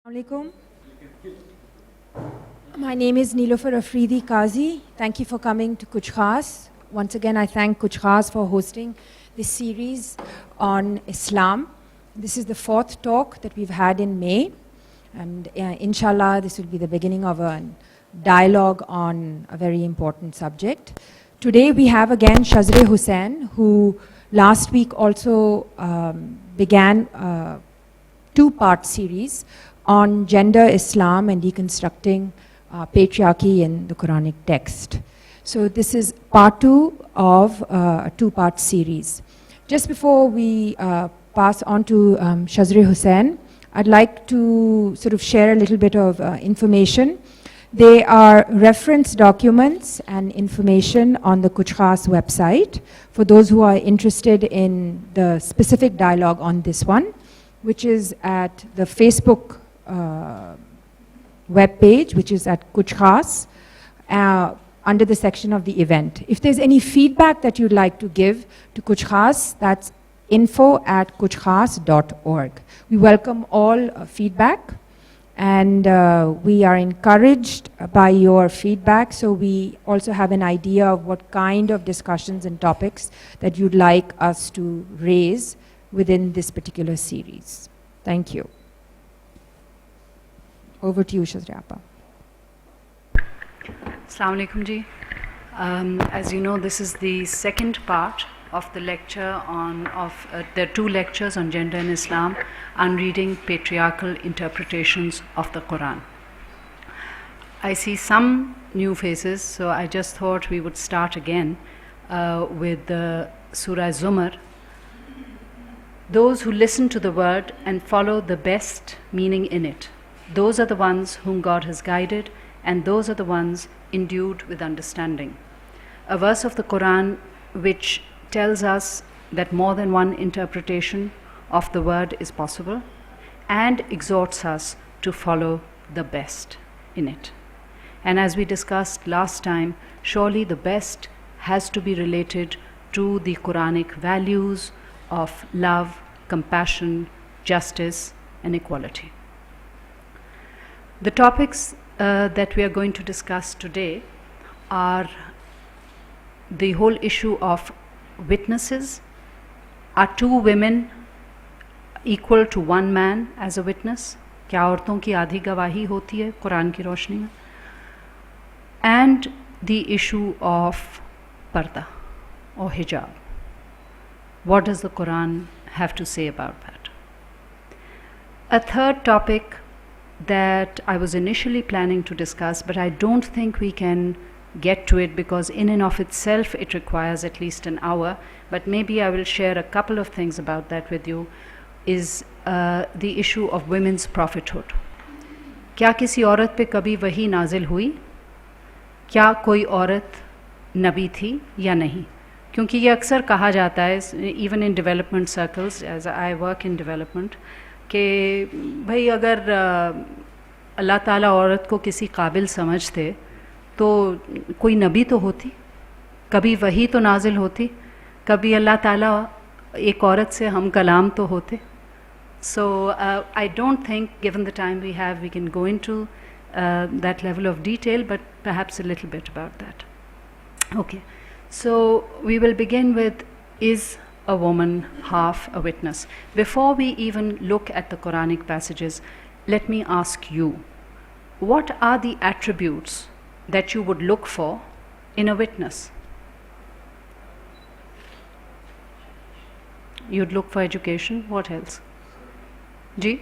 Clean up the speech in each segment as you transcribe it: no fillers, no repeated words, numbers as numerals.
Alaikum. My name is Nilofer Afridi Qazi. Thank you for coming to Kuch Khaas. Once again, I thank Kuch Khaas for hosting this series on Islam. This is the fourth talk that we've had in May. And inshallah, this will be the beginning of a dialogue on a very important subject. Today, we have again Shazreh Hussain, who last week also began a two-part series on gender, Islam, and deconstructing patriarchy in the Quranic text. So this is part two of a two-part series. Just before we pass on to Shazreh Hussain, I'd like to sort of share a little bit of information. They are reference documents and information on the Kuch Khaas website for those who are interested in the specific dialogue on this one, which is at the Facebook web page, which is at Kuch Khaas, under the section of the event. If there's any feedback that you'd like to give to Kuch Khaas, that's info@kuchkhaas.org. We welcome all feedback, and we are encouraged by your feedback, so we also have an idea of what kind of discussions and topics that you'd like us to raise within this particular series. Thank you. Over to you, Shazreh Appa. Assalamu alaikum ji. As you know, this is the second part of the lecture there are two lectures on gender in Islam, unreading patriarchal interpretations of the Quran. I see some new faces, so I just thought we would start again with the Surah Zumar. Those who listen to the word and follow the best meaning in it, those are the ones whom God has guided, and those are the ones endued with understanding. A verse of the Quran which tells us that more than one interpretation of the word is possible and exhorts us to follow the best in it. And as we discussed last time, surely the best has to be related to the Quranic values of love, compassion, justice, and equality. The topics that we are going to discuss today are the whole issue of witnesses. Are two women equal to one man as a witness? क्या औरतों की आधी गवाही होती है कुरान की रोशनी में? And the issue of parda or hijab. What does the Quran have to say about that? A third topic that I was initially planning to discuss, but I don't think we can get to it because in and of itself it requires at least an hour, but maybe I will share a couple of things about that with you, is the issue of women's prophethood. क्या किसी औरत पे कभी वही नाजिल हुई? क्या कोई औरत नबी थी या नहीं? क्योंकि ये अक्सर कहा जाता है, even in development circles, as I work in development, कि भाई अगर अल्लाह ताला औरत को किसी काबिल समझते तो कोई नबी तो होती, कभी वही तो नाजिल होती, कभी अल्लाह ताला एक औरत से हम कलाम तो होते. So I don't think, given the time we have, we can go into that level of detail, but perhaps a little bit about that. Okay, so we will begin with, is a woman half a witness? Before we even look at the Quranic passages, let me ask you, what are the attributes that you would look for in a witness? You'd look for education. What else? Ji?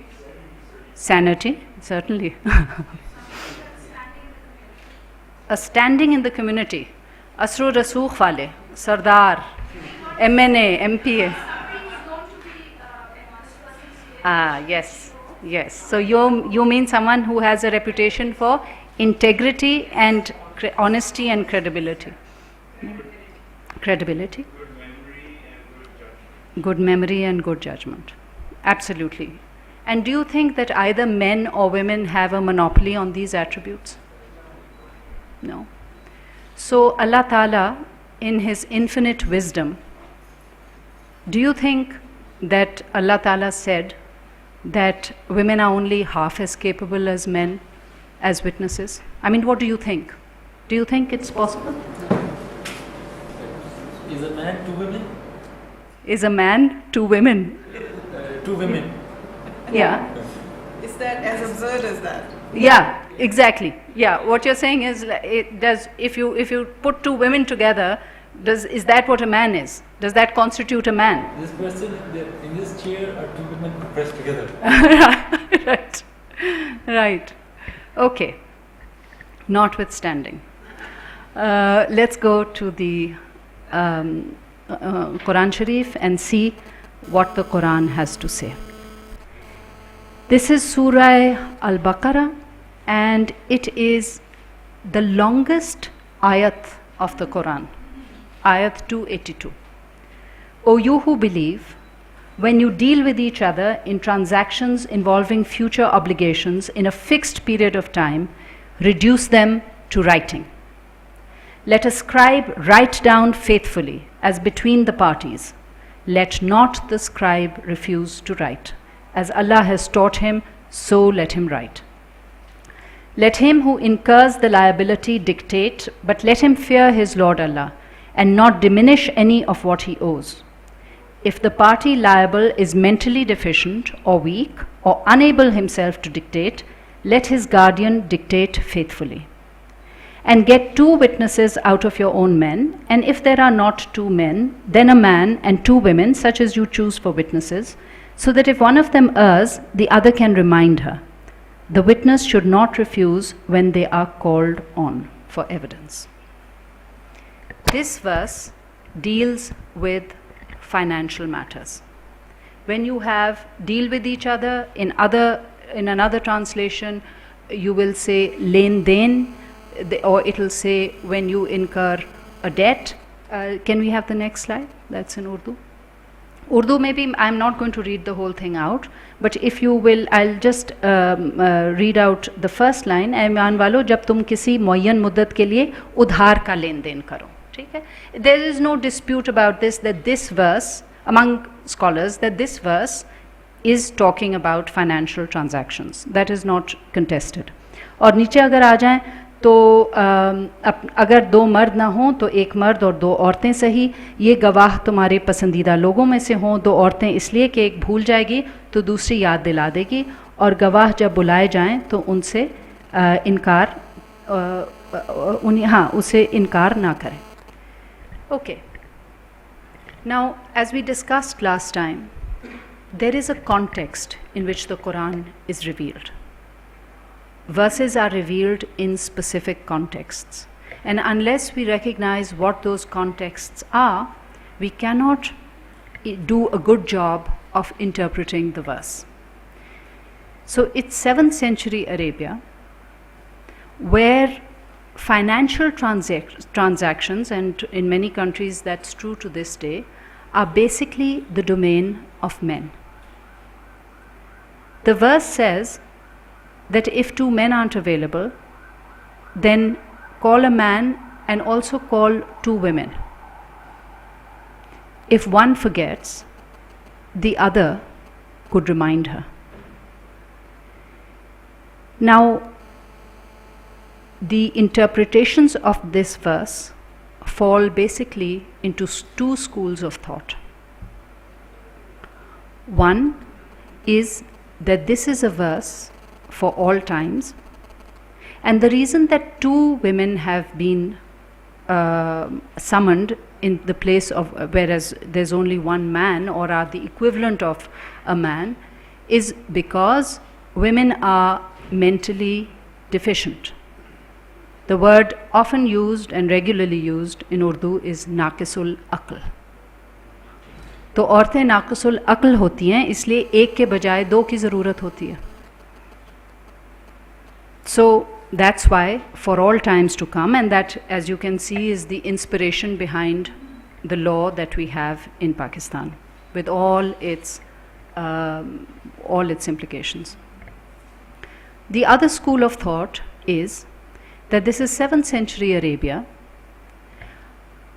Sanity, certainly. A standing in the community. Asru Rasukh wale, Sardar, MNA, MPA. Yes, yes. So you mean someone who has a reputation for integrity and honesty and credibility. Credibility. Good memory and good judgment. Absolutely. And do you think that either men or women have a monopoly on these attributes? No. So Allah Ta'ala, in His infinite wisdom, do you think that Allah Ta'ala said that women are only half as capable as men as witnesses? I mean, what do you think? Do you think it's possible? Is a man two women? Is a man two women? Two women. Yeah. Is that as absurd as that? Yeah, exactly. Yeah, what you're saying is, it does. If you put two women together, is that what a man is? Does that constitute a man? This person in this chair are two women pressed together. Right. Right. Okay. Notwithstanding, let's go to the Quran Sharif and see what the Quran has to say. This is Surah Al-Baqarah, and it is the longest ayat of the Quran, ayat 282. O you who believe, when you deal with each other in transactions involving future obligations in a fixed period of time, reduce them to writing. Let a scribe write down faithfully as between the parties. Let not the scribe refuse to write. As Allah has taught him, so let him write. Let him who incurs the liability dictate, but let him fear his Lord Allah, and not diminish any of what he owes. If the party liable is mentally deficient or weak or unable himself to dictate, let his guardian dictate faithfully. And get 2 witnesses out of your own men, and if there are not 2 men, then a man and 2 women, such as you choose for witnesses, so that if one of them errs, the other can remind her. The witness should not refuse when they are called on for evidence. This verse deals with financial matters. When you have deal with each other, in another translation, you will say len den, or it will say when you incur a debt. Can we have the next slide? That's in Urdu. Urdu, maybe I'm not going to read the whole thing out, but if you will, I'll just read out the first line. ऐमान वालो जब तुम किसी मुअय्यन मुद्दत के लिए उधार का लेन then करो, ठीक है? There is no dispute about this, that this verse, among scholars, that this verse is talking about financial transactions. That is not contested. और नीचे अगर आ जाएं तो अगर 2 मर्द ना हों तो 1 मर्द और 2 औरतें सही, ये गवाह तुम्हारे पसंदीदा लोगों में से हों, 2 औरतें इसलिए कि एक भूल जाएगी तो दूसरी याद दिला देगी, और गवाह जब बुलाए जाएं तो उनसे उसे इनकार ना करें. Okay. Now, as we discussed last time, there is a context in which the Quran is revealed. Verses are revealed in specific contexts, and unless we recognize what those contexts are, we cannot do a good job of interpreting the verse. So it's 7th century Arabia, where financial transactions, and in many countries that's true to this day, are basically the domain of men. The verse says that if 2 men aren't available, then call a man and also call 2 women. If one forgets, the other could remind her. Now, the interpretations of this verse fall basically into 2 schools of thought. One is that this is a verse for all times, and the reason that 2 women have been summoned in the place of, whereas there's only 1 man or are the equivalent of a man, is because women are mentally deficient. The word often used and regularly used in Urdu is naqisul aql. तो औरतें नाक़िसुल अक़ल होती हैं, इसलिए एक के बजाय 2 की ज़रूरत होती है. So that's why for all times to come, and that, as you can see, is the inspiration behind the law that we have in Pakistan, with all its implications. The other school of thought is that this is 7th century Arabia.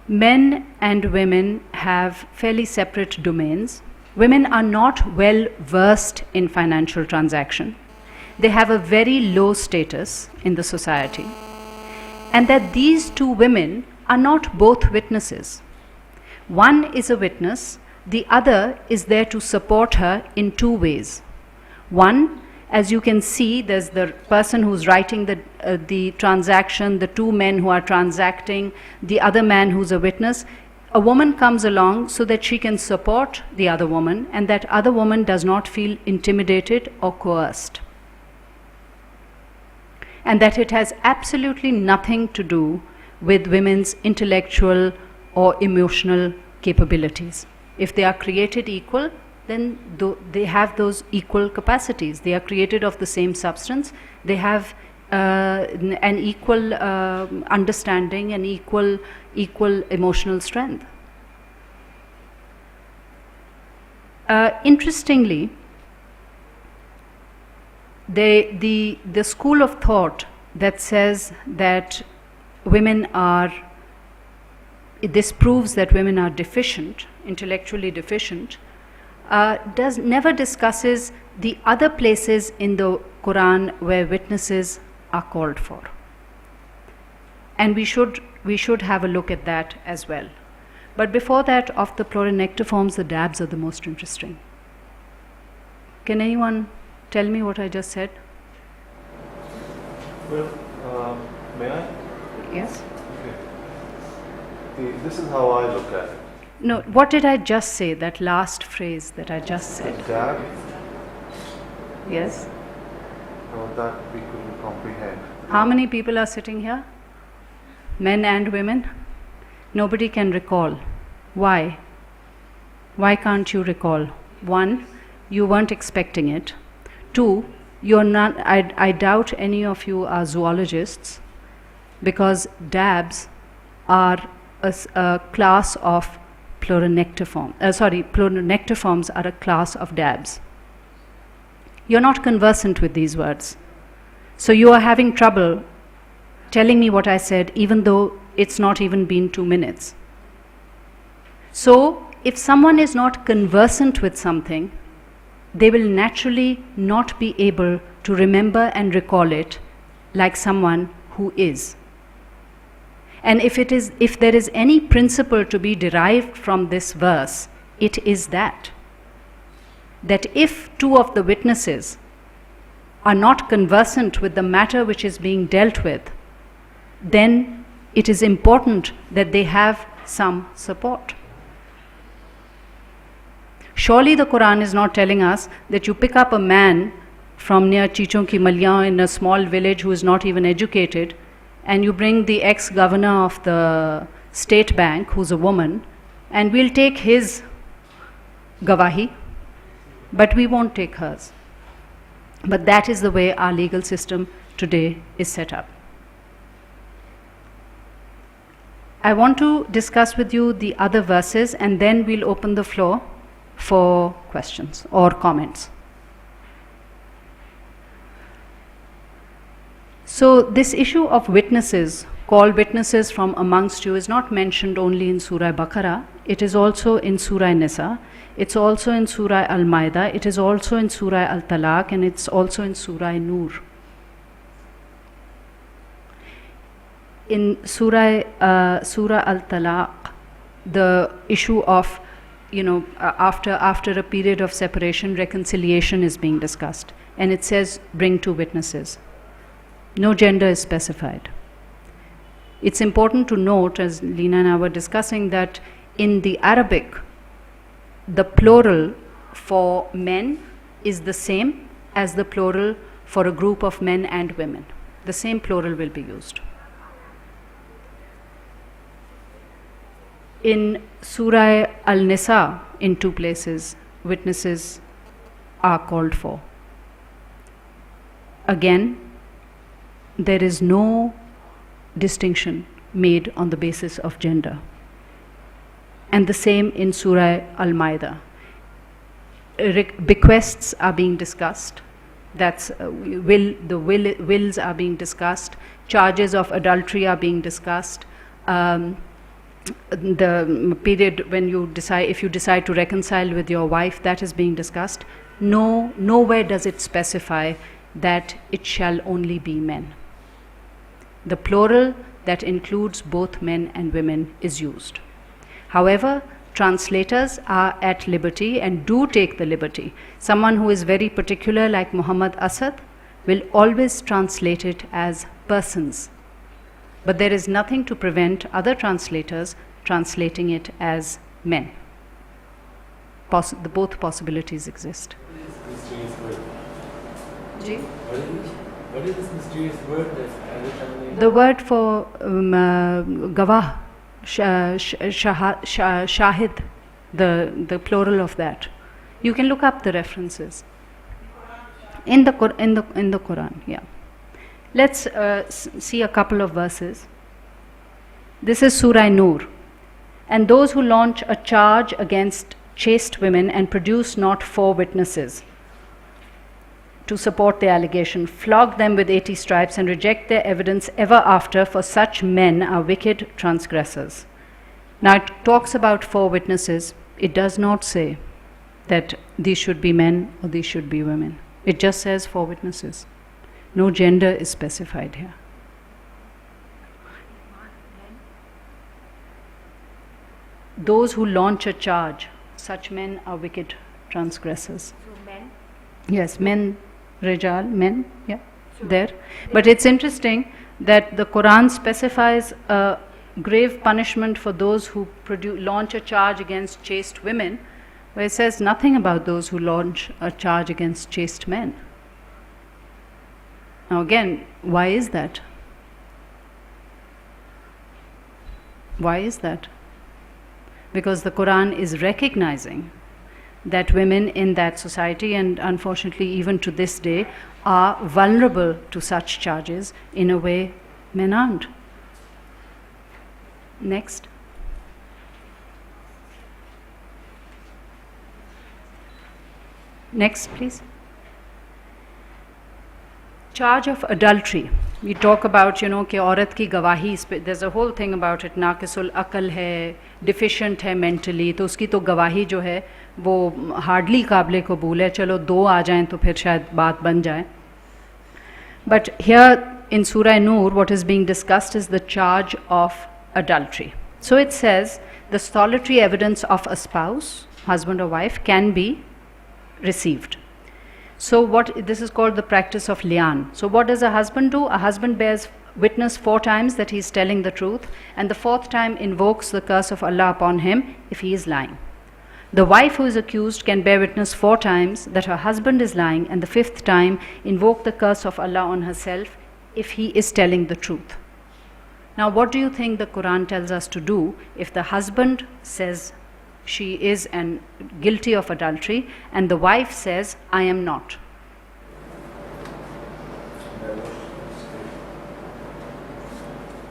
Men and women have fairly separate domains, women are not well versed in financial transaction. They have a very low status in the society. And that these two women are not both witnesses. One is a witness, the other is there to support her in two ways. One, as you can see, there's the person who's writing the transaction, the two men who are transacting, the other man who's a witness. A woman comes along so that she can support the other woman, and that other woman does not feel intimidated or coerced. And that it has absolutely nothing to do with women's intellectual or emotional capabilities. If they are created equal, then they have those equal capacities. They are created of the same substance. They have an equal understanding and equal emotional strength. Interestingly, the school of thought that says that women are, this proves that women are deficient, intellectually deficient, never discusses the other places in the Quran where witnesses are called for. And we should have a look at that as well. But before that, of the pluronectiforms, the dabs are the most interesting. Can anyone tell me what I just said? Well, may I? Yes? Okay. This is how I look at it. No, what did I just say, that last phrase that I just said? Dab, Yes? that we couldn't comprehend. How many people are sitting here? Men and women? Nobody can recall. Why? Why can't you recall? One, you weren't expecting it. Two, you're not, I doubt any of you are zoologists, because dabs are a class of pluronectiforms are a class of dabs. You're not conversant with these words. So you are having trouble telling me what I said, even though it's not even been 2 minutes. So if someone is not conversant with something, they will naturally not be able to remember and recall it like someone who is. And if there is any principle to be derived from this verse, it is that if two of the witnesses are not conversant with the matter which is being dealt with, then it is important that they have some support. Surely the Quran is not telling us that you pick up a man from near Chichon ki Malyan in a small village who is not even educated, and you bring the ex-governor of the state bank, who's a woman, and we'll take his gawahi, but we won't take hers. But that is the way our legal system today is set up. I want to discuss with you the other verses, and then we'll open the floor for questions or comments. So this issue of witnesses, call witnesses from amongst you, is not mentioned only in Surah Baqarah. It is also in Surah Nisa. It's also in Surah Al-Ma'idah. It is also in Surah Al-Talaq, and it's also in Surah Nur. In Surah Al-Talaq, the issue of, after a period of separation, reconciliation is being discussed. And it says, bring 2 witnesses. No gender is specified. It's important to note, as Lina and I were discussing, that in the Arabic, the plural for men is the same as the plural for a group of men and women. The same plural will be used. In Surah Al-Nisa, in 2 places, witnesses are called for. Again, there is no distinction made on the basis of gender. And the same in Surah Al-Ma'idah. Bequests are being discussed. That's wills are being discussed. Charges of adultery are being discussed. the period when you decide, if you decide to reconcile with your wife, that is being discussed. No, nowhere does it specify that it shall only be men. The plural that includes both men and women is used. However, translators are at liberty and do take the liberty. Someone who is very particular, like Muhammad Asad, will always translate it as persons. But there is nothing to prevent other translators translating it as men. Both possibilities exist. What is this mysterious word that The word for gawah, shahid, the plural of that. You can look up the references in the Quran. Yeah. Let's see a couple of verses. This is Surah Nur. And those who launch a charge against chaste women and produce not 4 witnesses to support the allegation, flog them with 80 stripes and reject their evidence ever after, for such men are wicked transgressors. Now it talks about 4 witnesses. It does not say that these should be men or these should be women. It just says 4 witnesses. No gender is specified here. Those who launch a charge, such men are wicked transgressors. So men? Yes, men, rijal, men, yeah, there. But it's interesting that the Quran specifies a grave punishment for those who launch a charge against chaste women, where it says nothing about those who launch a charge against chaste men. Now again, why is that? Why is that? Because the Quran is recognizing that women in that society, and unfortunately even to this day, are vulnerable to such charges in a way men aren't. Next. Next, please. Charge of adultery. We talk about, कि औरत की गवाही, there's a whole thing about it, नाकिसुल अकल है, deficient है mentally, तो उसकी तो गवाही जो है वो hardly काबिल कबूल है, चलो 2 आ जाएं तो फिर शायद बात बन जाए. But here in Surah Nur, what is being discussed is the charge of adultery. So it says the solitary evidence of a spouse, husband or wife, can be received. So this is called the practice of li'an. So what does a husband do? A husband bears witness 4 times that he is telling the truth, and the 4th time invokes the curse of Allah upon him if he is lying. The wife who is accused can bear witness 4 times that her husband is lying, and the 5th time invoke the curse of Allah on herself if he is telling the truth. Now what do you think the Quran tells us to do if the husband says she is guilty of adultery and the wife says, I am not?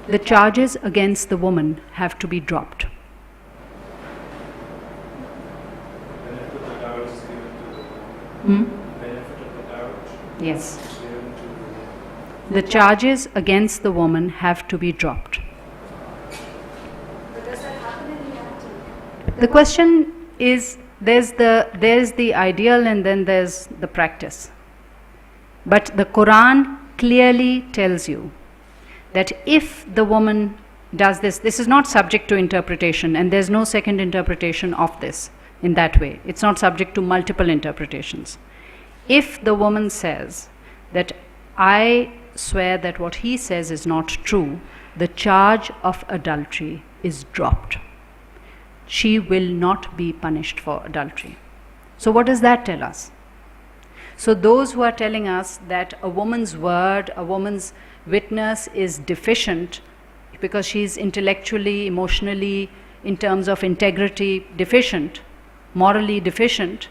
The charges against the woman have to be dropped. Benefit of the doubt is given to the Hmm? benefit of the doubt Yes. is given to the The charges against the woman have to be dropped. But does that happen in reality? The question is, there's the ideal and then there's the practice. But the Quran clearly tells you that if the woman does this is not subject to interpretation, and there's no second interpretation of this in that way. It's not subject to multiple interpretations. If the woman says that I swear that what he says is not true, the charge of adultery is dropped. She will not be punished for adultery. So what does that tell us? So those who are telling us that a woman's word, a woman's witness is deficient because she's intellectually, emotionally, in terms of integrity, deficient, morally deficient,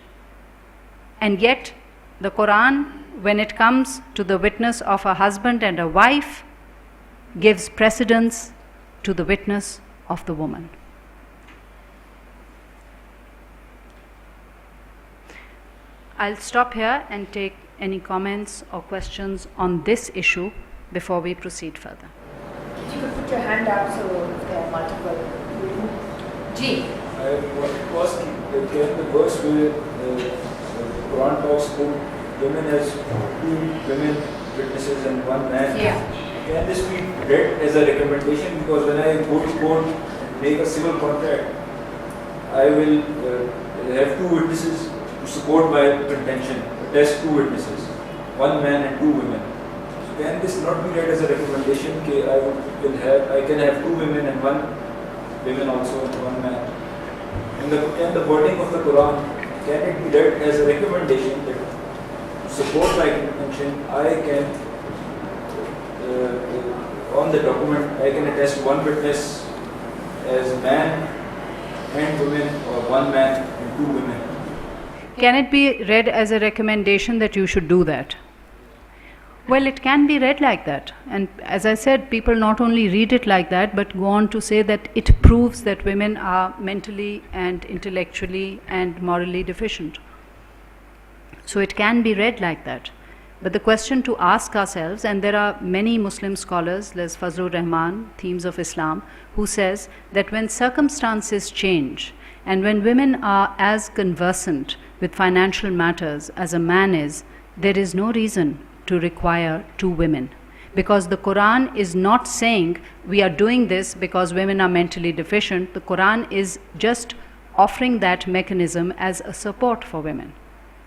and yet the Quran, when it comes to the witness of a husband and a wife, gives precedence to the witness of the woman. I'll stop here and take any comments or questions on this issue before we proceed further. If you could put your hand up so if there are multiple, we ji. I wanted to ask, can the verse where the Quran talks about women as two women witnesses and one man, can this be read as a recommendation? Because when I go to court and make a civil contract, I will have two witnesses to support my contention, attest two witnesses, one man and two women. So can this not be read as a recommendation? I can have two women and one women also and one man. And the wording of the Quran, can it be read as a recommendation that to support my contention, I can, on the document, I can attest one witness as man and women, or one man and two women? Can it be read as a recommendation that you should do that? Well, it can be read like that. And as I said, people not only read it like that, but go on to say that it proves that women are mentally and intellectually and morally deficient. So it can be read like that. But the question to ask ourselves, and there are many Muslim scholars, there's Fazlur Rahman, Themes of Islam, who says that when circumstances change and when women are as conversant with financial matters as a man is, there is no reason to require two women. Because the Quran is not saying we are doing this because women are mentally deficient. The Quran is just offering that mechanism as a support for women,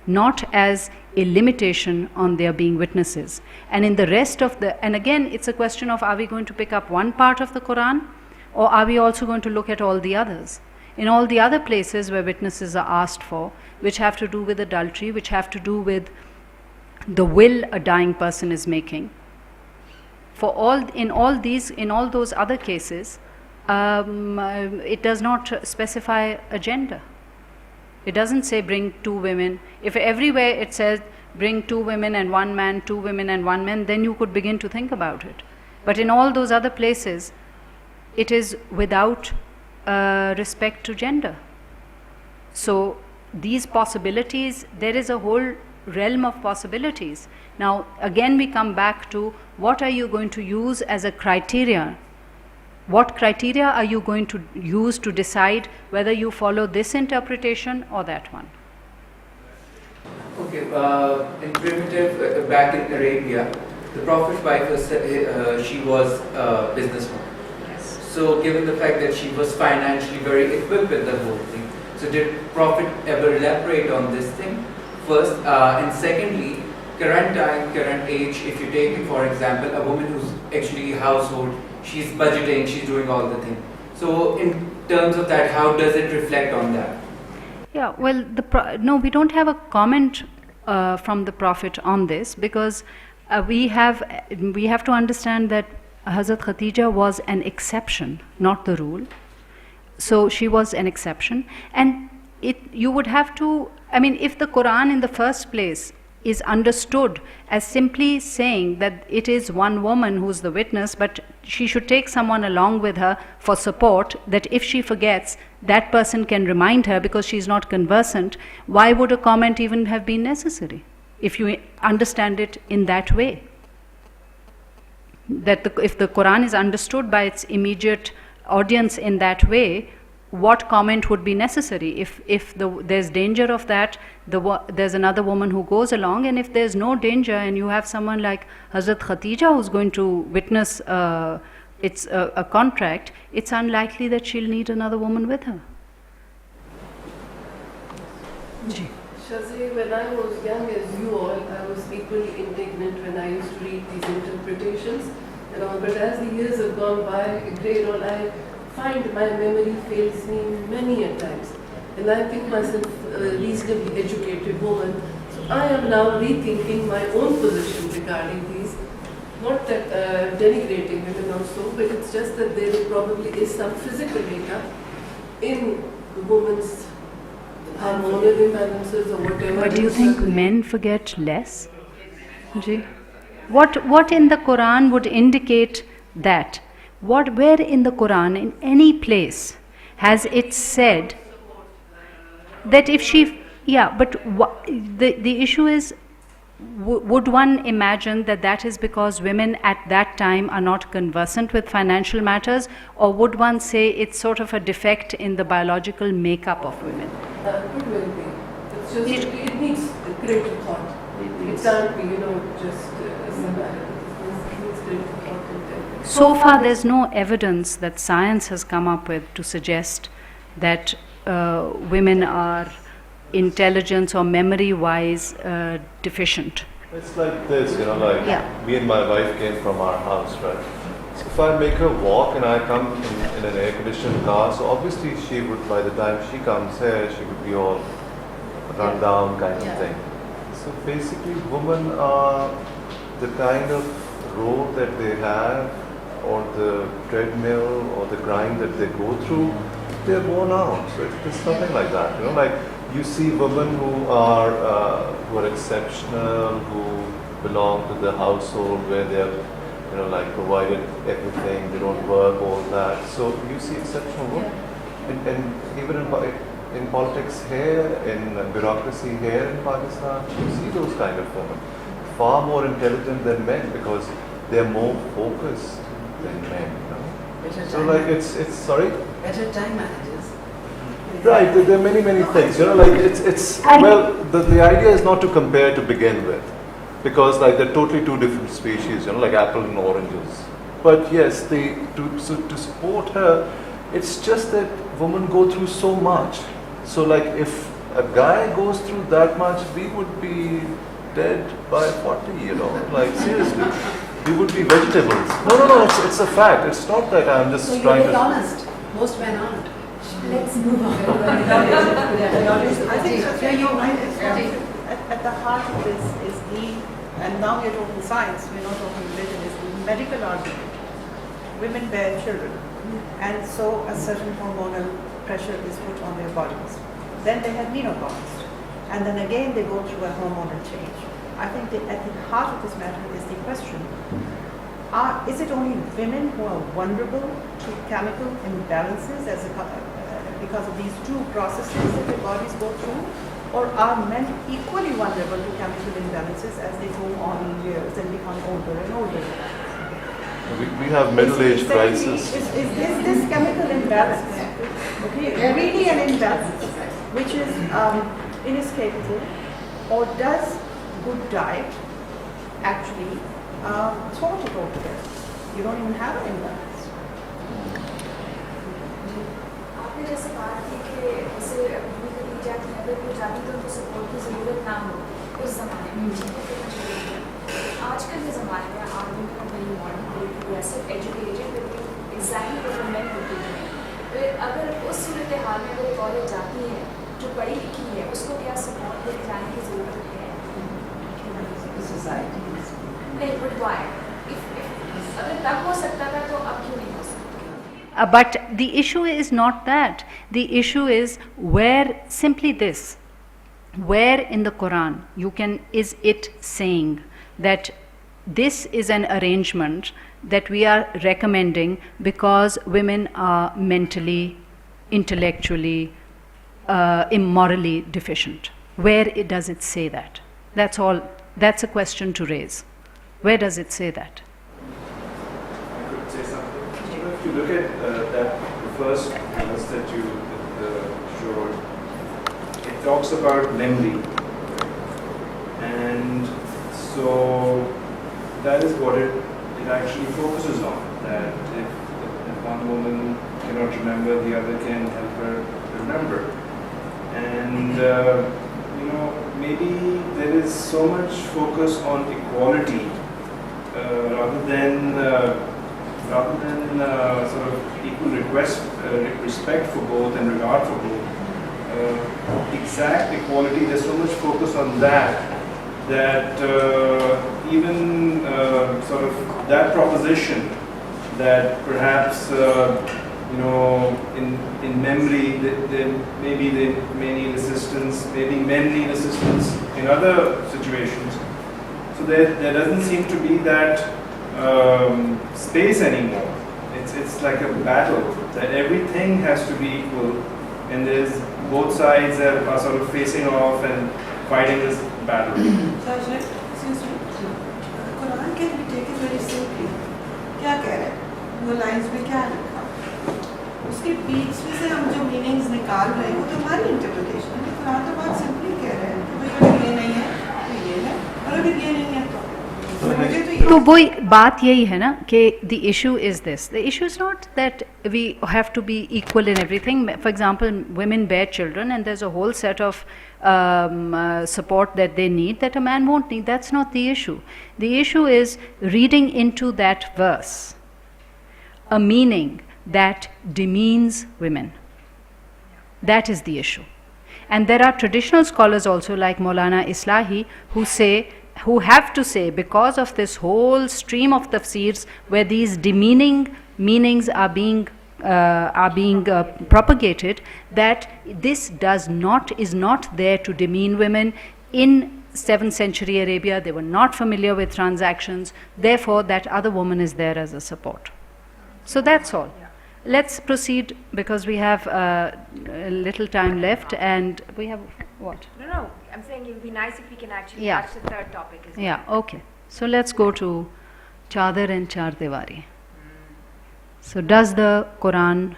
not as a limitation on their being witnesses. And in the rest of and again, it's a question of, are we going to pick up one part of the Quran, or are we also going to look at all the others? In all the other places where witnesses are asked for, which have to do with adultery, which have to do with the will a dying person is making, in all those other cases, it does not specify a gender. It doesn't say bring two women. If everywhere it says bring two women and one man, two women and one man, then you could begin to think about it. But in all those other places, it is without respect to gender. So these possibilities, there is a whole realm of possibilities. Now again we come back to, what are you going to use as a criteria? What criteria are you going to use to decide whether you follow this interpretation or that one? Okay, in primitive, back in Arabia, the Prophet's wife was, she was a businesswoman. Yes. So given the fact that she was financially very equipped with the whole thing, so did Prophet ever elaborate on this thing? First, and secondly, current time, current age, if you take it for example, a woman who's actually household, she's budgeting, she's doing all the things. So in terms of that, how does it reflect on that? Yeah, well, no, we don't have a comment from the Prophet on this, because we have to understand that Hazrat Khatija was an exception, not the rule. So she was an exception, and you would have to, if the Quran in the first place is understood as simply saying that it is one woman who's the witness, but she should take someone along with her for support, that if she forgets, that person can remind her because she's not conversant, why would a comment even have been necessary if you understand it in that way? That if the Quran is understood by its immediate audience in that way, what comment would be necessary? If there's danger of that, there's another woman who goes along, and if there's no danger and you have someone like Hazrat Khatija who's going to witness a contract, it's unlikely that she'll need another woman with her. Shazreh, when I was young as you all, I was equally indignant when I used to read these interpretations and all, but as the years have gone by, I find my memory fails me many a times, and I think myself a reasonably educated woman. So I am now rethinking my own position regarding these. Not that denigrating women or so, but it's just that there probably is some physical data in the woman's hormonal imbalances or whatever. But do you think men forget less? Ji? What in the Quran would indicate that? Where in the Quran, in any place, has it said that if she, but the issue is, would one imagine that that is because women at that time are not conversant with financial matters, or would one say it's sort of a defect in the biological makeup of women? Could well be. It's just, it needs a greater thought. It can't be, just symbolic. It needs greater thought and intelligence. So far, there's no evidence that science has come up with to suggest that women are intelligence or memory-wise deficient. It's like this, like Yeah. me and my wife came from our house, right? So if I make her walk and I come in an air-conditioned car, so obviously she would, by the time she comes here, she would be all run down kind of thing. So basically, women are the kind of road that they have, or the treadmill, or the grind that they go through, they're worn out. So it's something like that, like you see women who are exceptional, who belong to the household where they're, like provided everything, they don't work, all that. So you see exceptional women. And even in politics here, in bureaucracy here in Pakistan, you see those kind of women. Far more intelligent than men because they're more focused than men. So like it's sorry? Better time managers. Right, there are many things, like the idea is not to compare to begin with, because like they're totally two different species, like apple and oranges. But yes, to support her, it's just that women go through so much. So like if a guy goes through that much, we would be dead by 40, like seriously. We would be vegetables. No, it's a fact. It's not that I'm just So trying you're to... honest. Most men aren't. Let's move on. I think you're right. At the heart of this is and now we're talking science, we're not talking religion, is the medical argument. Women bear children, and so a certain hormonal pressure is put on their bodies. Then they have menopause, and then again they go through a hormonal change. I think at the heart of this matter is the question, is it only women who are vulnerable to chemical imbalances because of these two processes that their bodies go through? Or are men equally vulnerable to chemical imbalances as they go on in years and become older and older? We have middle-age crisis. Is this chemical imbalance really an imbalance which is inescapable, or does good diet actually sort it altogether? You don't even have an imbalance. आपने जैसे बात की कि जैसे कभी जाती है अगर कोई जाती तो उनको सपोर्ट की ज़रूरत ना हो उस ज़माने में चीज़ें कितना ज़रूरी है आजकल के ज़माने में आप लोगों को बड़ी मॉडर्न पीपल ऐसे एजुकेटेड विद एग्जैक्टली गवर्नमेंट होती है फिर अगर उस सूरत हाल में अगर कॉलेज जाती है जो पढ़ी लिखी है उसको क्या सपोर्ट देने जाने की ज़रूरत है नहीं बट वाई अगर तब हो सकता था तो अब क्यों नहीं हो सकता? But the issue is not that. The issue is simply this, where in the Quran is it saying that this is an arrangement that we are recommending because women are mentally, intellectually, immorally deficient? Where does it say that? That's all. That's a question to raise. Where does it say that? Say something. If you look at the first verse that you showed, it talks about memory, and so that is what it actually focuses on. That if one woman cannot remember, the other can help her remember, and maybe there is so much focus on equality rather than sort of equal respect for both and regard for both. Exact equality, there's so much focus on that even sort of that proposition that perhaps in memory maybe they may need assistance, maybe men need assistance in other situations. So there doesn't seem to be that space anymore. It's like a battle that everything has to be equal, and there's both sides are sort of facing off and fighting this battle. Excuse me. The Quran can be taken very simply. क्या कह रहा है? वो lines में क्या लिखा? उसके बीच में से हम जो meanings निकाल रहे हैं वो तो हमारी interpretation है. कुरान तो बहुत simply कह रहा है कि भाई अगर ये नहीं है तो ये है और अगर ये नहीं है तो मुझे तो तो वही बात यही है ना कि the issue is this. The issue is not that we have to be equal in everything. For example, women bear children and there's a whole set of support that they need that a man won't need. That's not the issue. The issue is reading into that verse a meaning that demeans women. That is the issue. And there are traditional scholars also like Maulana Islahi who have to say, because of this whole stream of tafsirs where these demeaning meanings are being propagated, that this is not there to demean women. In 7th century Arabia, they were not familiar with transactions. Therefore, that other woman is there as a support. So that's all. Let's proceed because we have a little time left, and we have what? No, I'm saying it would be nice if we can actually Yeah. touch the third topic as well. Yeah, okay. So let's go to Chadar and Char Diwari. So does the Quran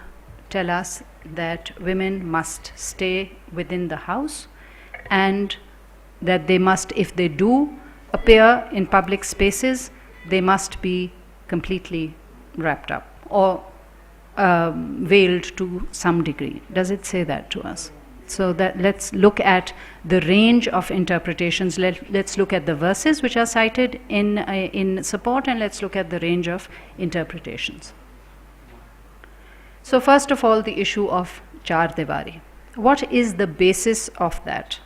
tell us that women must stay within the house and that they must, if they do appear in public spaces, they must be completely wrapped up or veiled to some degree? Does it say that to us? So that let's look at the range of interpretations. Let's look at the verses which are cited in support, and let's look at the range of interpretations. So first of all, the issue of Char Diwari. What is the basis of that?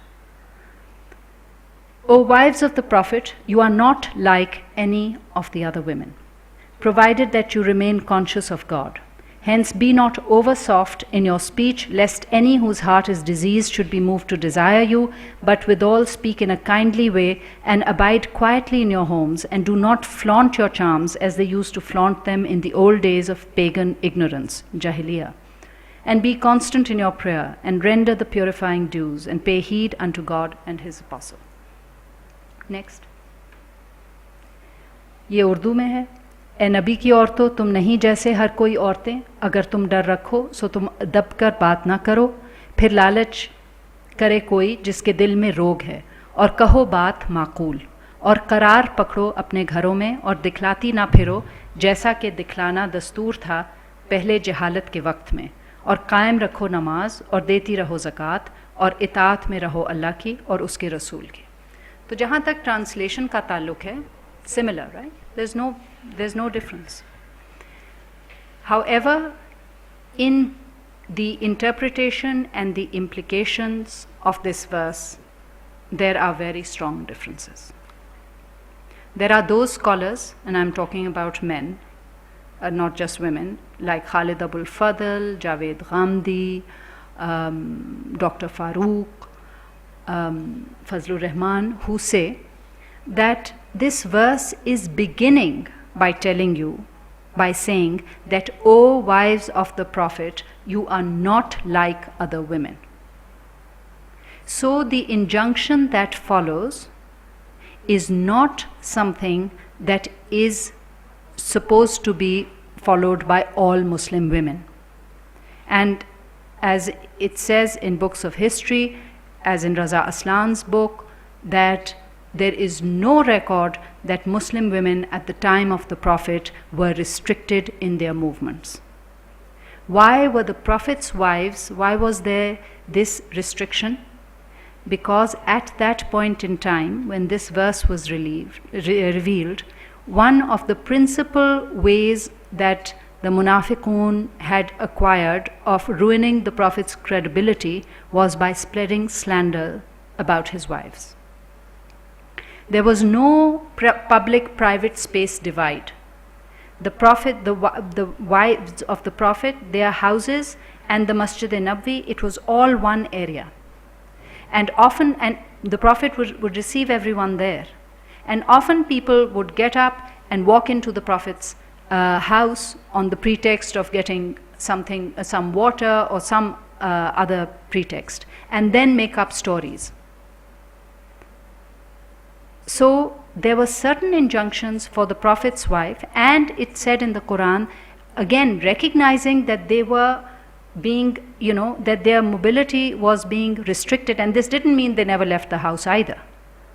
O wives of the Prophet, you are not like any of the other women, provided that you remain conscious of God. Hence, be not over soft in your speech, lest any whose heart is diseased should be moved to desire you, but withal speak in a kindly way, and abide quietly in your homes, and do not flaunt your charms as they used to flaunt them in the old days of pagan ignorance, Jahiliyyah. And be constant in your prayer, and render the purifying dues, and pay heed unto God and His Apostle. Next. ये उर्दू में है. ए नबी की औरतों, तुम नहीं जैसे हर कोई औरतें, अगर तुम डर रखो सो तुम दब कर बात ना करो, फिर लालच करे कोई जिसके दिल में रोग है, और कहो बात माकूल, और करार पकड़ो अपने घरों में, और दिखलाती ना फिरो जैसा कि दिखलाना दस्तूर था पहले जहालत के वक्त में, और कायम रखो नमाज, और देती रहो ज़कात, और इताअत में रहो अल्लाह की और उसके रसूल की. तो जहाँ तक ट्रांसलेशन का ताल्लुक है, similar, right? There's no difference. However, in the interpretation and the implications of this verse, there are very strong differences. There are those scholars, and I'm talking about men, not just women, like Khalid Abul Fadl, Javed Ghamdi, Dr. Farooq, Fazlur Rahman, who say that this verse is beginning by saying that, O wives of the Prophet, you are not like other women. So the injunction that follows is not something that is supposed to be followed by all Muslim women. And as it says in books of history, as in Raza Aslan's book, that there is no record that Muslim women at the time of the Prophet were restricted in their movements. Why were the Prophet's wives, why was there this restriction? Because at that point in time, when this verse was revealed, one of the principal ways that the munafiqun had acquired of ruining the Prophet's credibility was by spreading slander about his wives. There was no public-private space divide. The Prophet, the wives of the Prophet, their houses, and the Masjid-e-Nabwi, it was all one area. And often, and the Prophet would receive everyone there. And often people would get up and walk into the Prophet's house on the pretext of getting something, some water or some other pretext, and then make up stories. So there were certain injunctions for the Prophet's wife, and it said in the Quran, again recognizing that they were being, that their mobility was being restricted, and this didn't mean they never left the house either.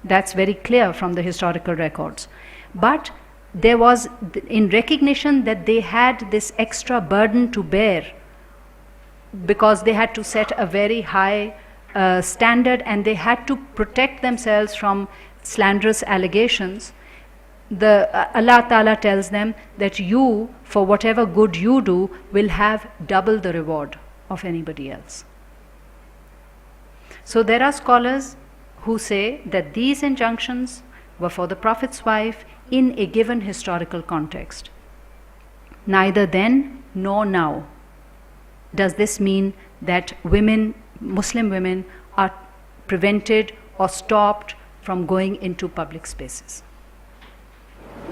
That's very clear from the historical records. But there was, in recognition that they had this extra burden to bear, because they had to set a very high standard, and they had to protect themselves from slanderous allegations. Allah Ta'ala tells them that you, for whatever good you do, will have double the reward of anybody else. So there are scholars who say that these injunctions were for the Prophet's wife in a given historical context. Neither then nor now does this mean that women, Muslim women, are prevented or stopped from going into public spaces.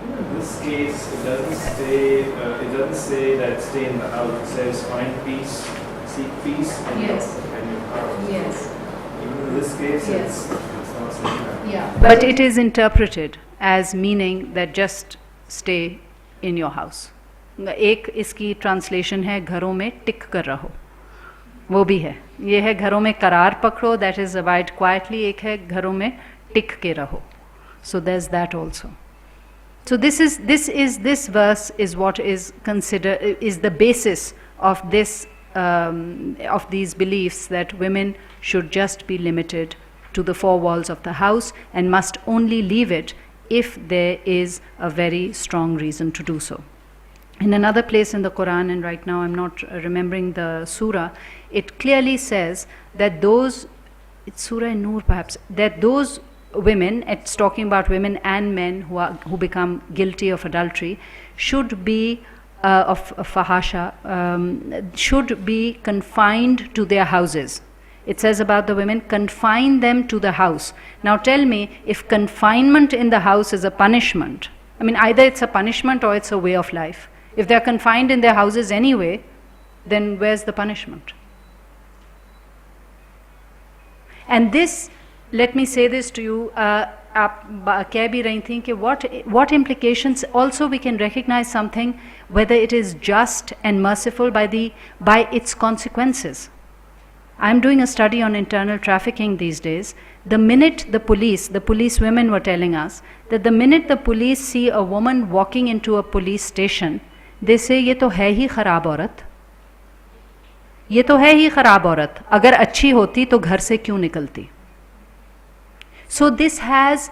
In this case, it doesn't say that stay in the house. It says find peace, seek peace, and your house. Yes. Even in this case, it's not saying that. Yeah. But it is interpreted as meaning that just stay in your house. एक इसकी translation है घरों में टिक कर रहो, वो भी है. ये है घरों में करार पकड़ो, that is abide quietly. एक है घरों में टिक के रहो. So there's that also. So this verse is what is considered, is the basis of this of these beliefs that women should just be limited to the four walls of the house and must only leave it if there is a very strong reason to do so. In another place in the Quran, and right now I'm not remembering the surah, it clearly says that those, it's Surah Nur perhaps, that those women, it's talking about women and men who become guilty of adultery, should be of fahasha, should be confined to their houses. It says about the women, confine them to the house. Now tell me, if confinement in the house is a punishment, I mean either it's a punishment or it's a way of life. If they're confined in their houses anyway, then where's the punishment? And this, let me say this to you, आप कह भी रही थी कि what implications, also we can recognize something, whether it is just and merciful by its consequences. I'm doing a study on internal trafficking these days. The minute the police women were telling us that the minute the police see a woman walking into a police station, they say ये तो है ही खराब औरत, ये तो है ही खराब औरत, अगर अच्छी होती तो घर से क्यों निकलती. So this has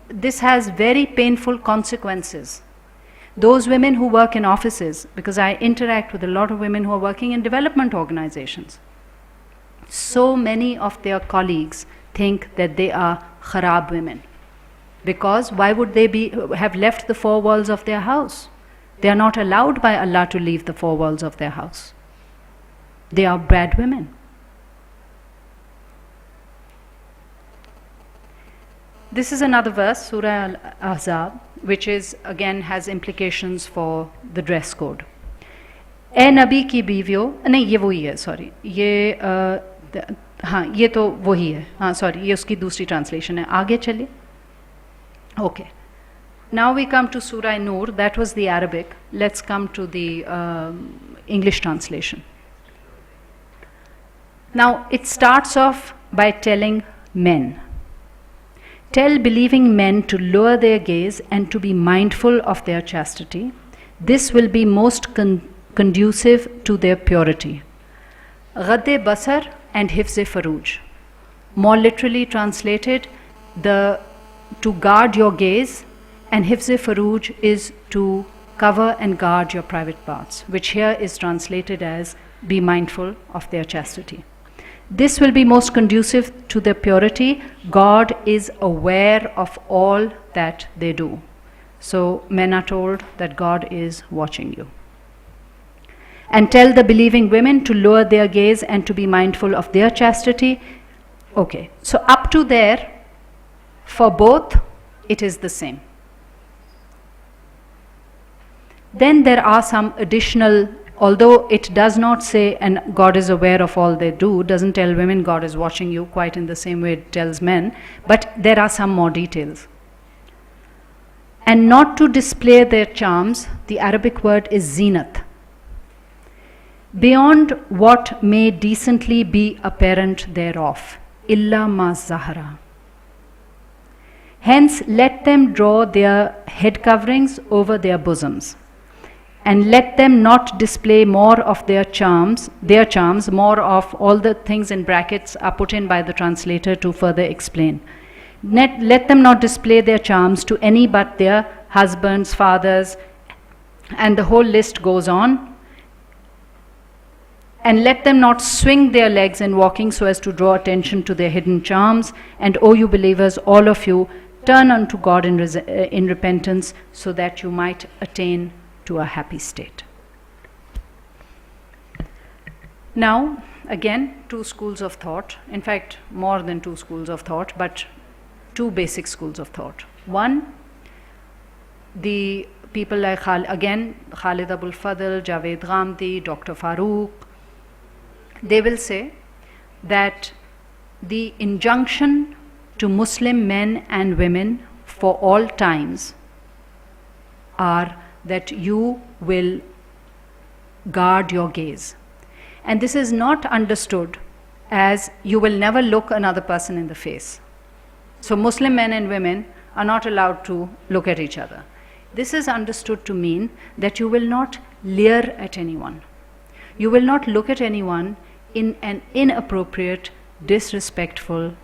this has very painful consequences. Those women who work in offices, because I interact with a lot of women who are working in development organizations, so many of their colleagues think that they are kharab women. Because why would they have left the four walls of their house? They are not allowed by Allah to leave the four walls of their house. They are bad women. This is another verse, Surah Al-Ahzab, which is again has implications for the dress code. ए नबी की बीवियों, नहीं ये वही है, sorry, ये तो वही है, हाँ सॉरी, ये उसकी दूसरी ट्रांसलेशन है. आगे चलिए. Okay. Now we come to Surah Nur. That was the Arabic. Let's come to the English translation. Now it starts off by telling men. Tell believing men to lower their gaze and to be mindful of their chastity. This will be most conducive to their purity. Ghadde basar and hifze faruj. More literally translated, to guard your gaze, and hifze faruj is to cover and guard your private parts, which here is translated as be mindful of their chastity. This will be most conducive to their purity. God is aware of all that they do. So men are told that God is watching you. And tell the believing women to lower their gaze and to be mindful of their chastity. Okay, so up to there, for both, it is the same. Then there are some additional although it does not say, and God is aware of all they do, doesn't tell women God is watching you quite in the same way it tells men, but there are some more details. And not to display their charms, the Arabic word is zinat, beyond what may decently be apparent thereof, illa ma zahara. Hence, let them draw their head coverings over their bosoms, and let them not display more of their charms, more of all the things in brackets are put in by the translator to further explain. Let them not display their charms to any but their husbands, fathers, and the whole list goes on. And let them not swing their legs in walking so as to draw attention to their hidden charms. And O you believers, all of you, turn unto God in repentance so that you might attain to a happy state. Now, again, two schools of thought. In fact, more than two schools of thought, but two basic schools of thought. One, the people like Khalid Abul Fadl, Javed Ghamdi, Dr. Farooq, they will say that the injunction to Muslim men and women for all times are that you will guard your gaze. And this is not understood as you will never look another person in the face. So Muslim men and women are not allowed to look at each other. This is understood to mean that you will not leer at anyone. You will not look at anyone in an inappropriate, disrespectful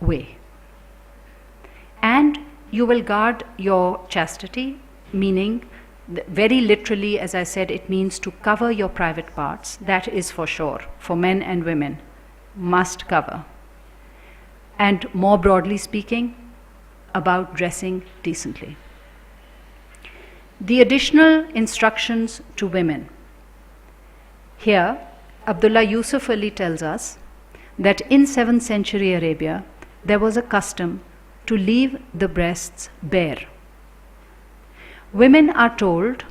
way. And you will guard your chastity, meaning, very literally, as I said, it means to cover your private parts. That is for sure, for men and women, must cover. And more broadly speaking, about dressing decently. The additional instructions to women. Here, Abdullah Yusuf Ali tells us that in 7th century Arabia, there was a custom to leave the breasts bare. Women are told,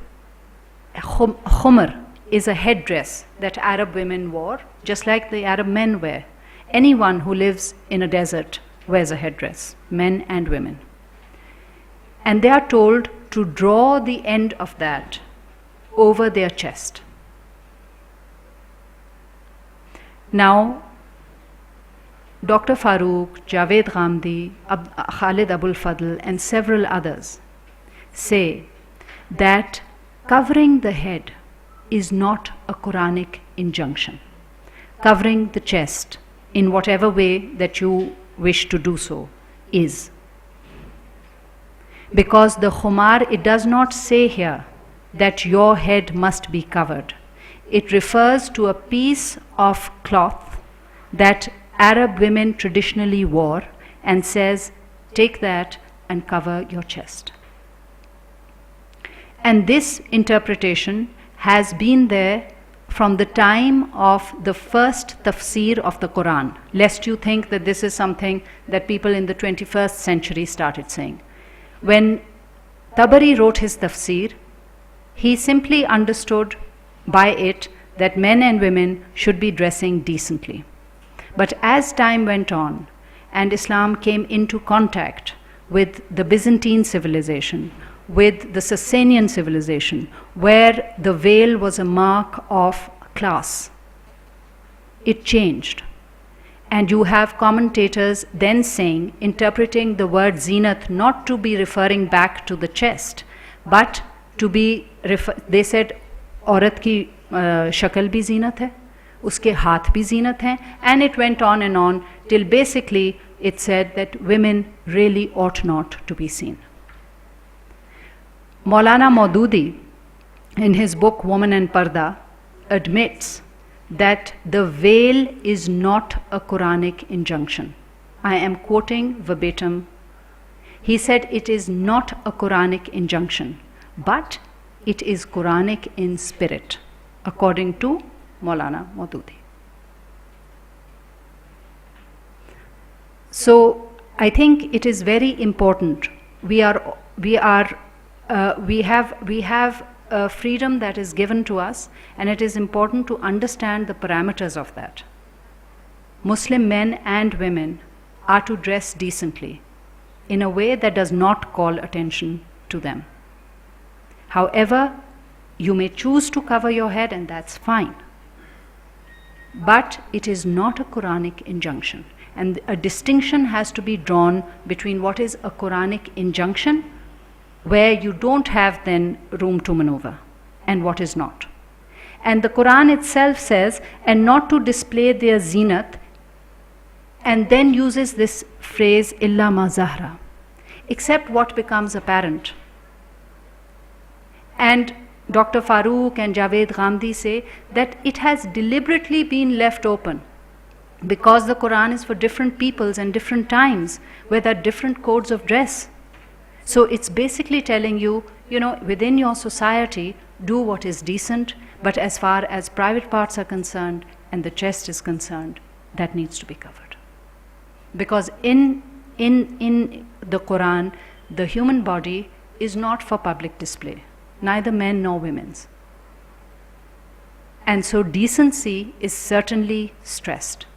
khumr is a headdress that Arab women wore, just like the Arab men wear. Anyone who lives in a desert wears a headdress, men and women. And they are told to draw the end of that over their chest. Now, Dr. Farooq, Javed Ghamdi, Khalid Abul Fadl, and several others say that covering the head is not a Quranic injunction. Covering the chest in whatever way that you wish to do so is. Because the khumar, it does not say here that your head must be covered. It refers to a piece of cloth that Arab women traditionally wore and says, take that and cover your chest. And this interpretation has been there from the time of the first tafsir of the Quran, lest you think that this is something that people in the 21st century started saying. When Tabari wrote his tafsir, he simply understood by it that men and women should be dressing decently. But as time went on and Islam came into contact with the Byzantine civilization, with the Sasanian civilization, where the veil was a mark of class, it changed. And you have commentators then saying, interpreting the word zinat not to be referring back to the chest, but to be, they said, औरत की शक्ल भी ज़ीनत है, उसके हाथ भी ज़ीनत हैं, and it went on and on till basically it said that women really ought not to be seen. Maulana Maududi, in his book Woman and Parda, admits that the veil is not a Quranic injunction. I am quoting verbatim. He said it is not a Quranic injunction, but it is Quranic in spirit, according to Maulana Maududi. So I think it is very important. We have a freedom that is given to us, and it is important to understand the parameters of that. Muslim men and women are to dress decently in a way that does not call attention to them. However, you may choose to cover your head, and that's fine. But it is not a Quranic injunction. And a distinction has to be drawn between what is a Quranic injunction, where you don't have then room to maneuver, and what is not. And the Quran itself says, and not to display their zinat, and then uses this phrase, illa ma zahra, except what becomes apparent. And Dr. Farooq and Javed Ghamdi say that it has deliberately been left open because the Quran is for different peoples and different times where there are different codes of dress. So it's basically telling you, within your society, do what is decent, but as far as private parts are concerned and the chest is concerned, that needs to be covered. Because in the Quran, the human body is not for public display, neither men nor women's. And so decency is certainly stressed.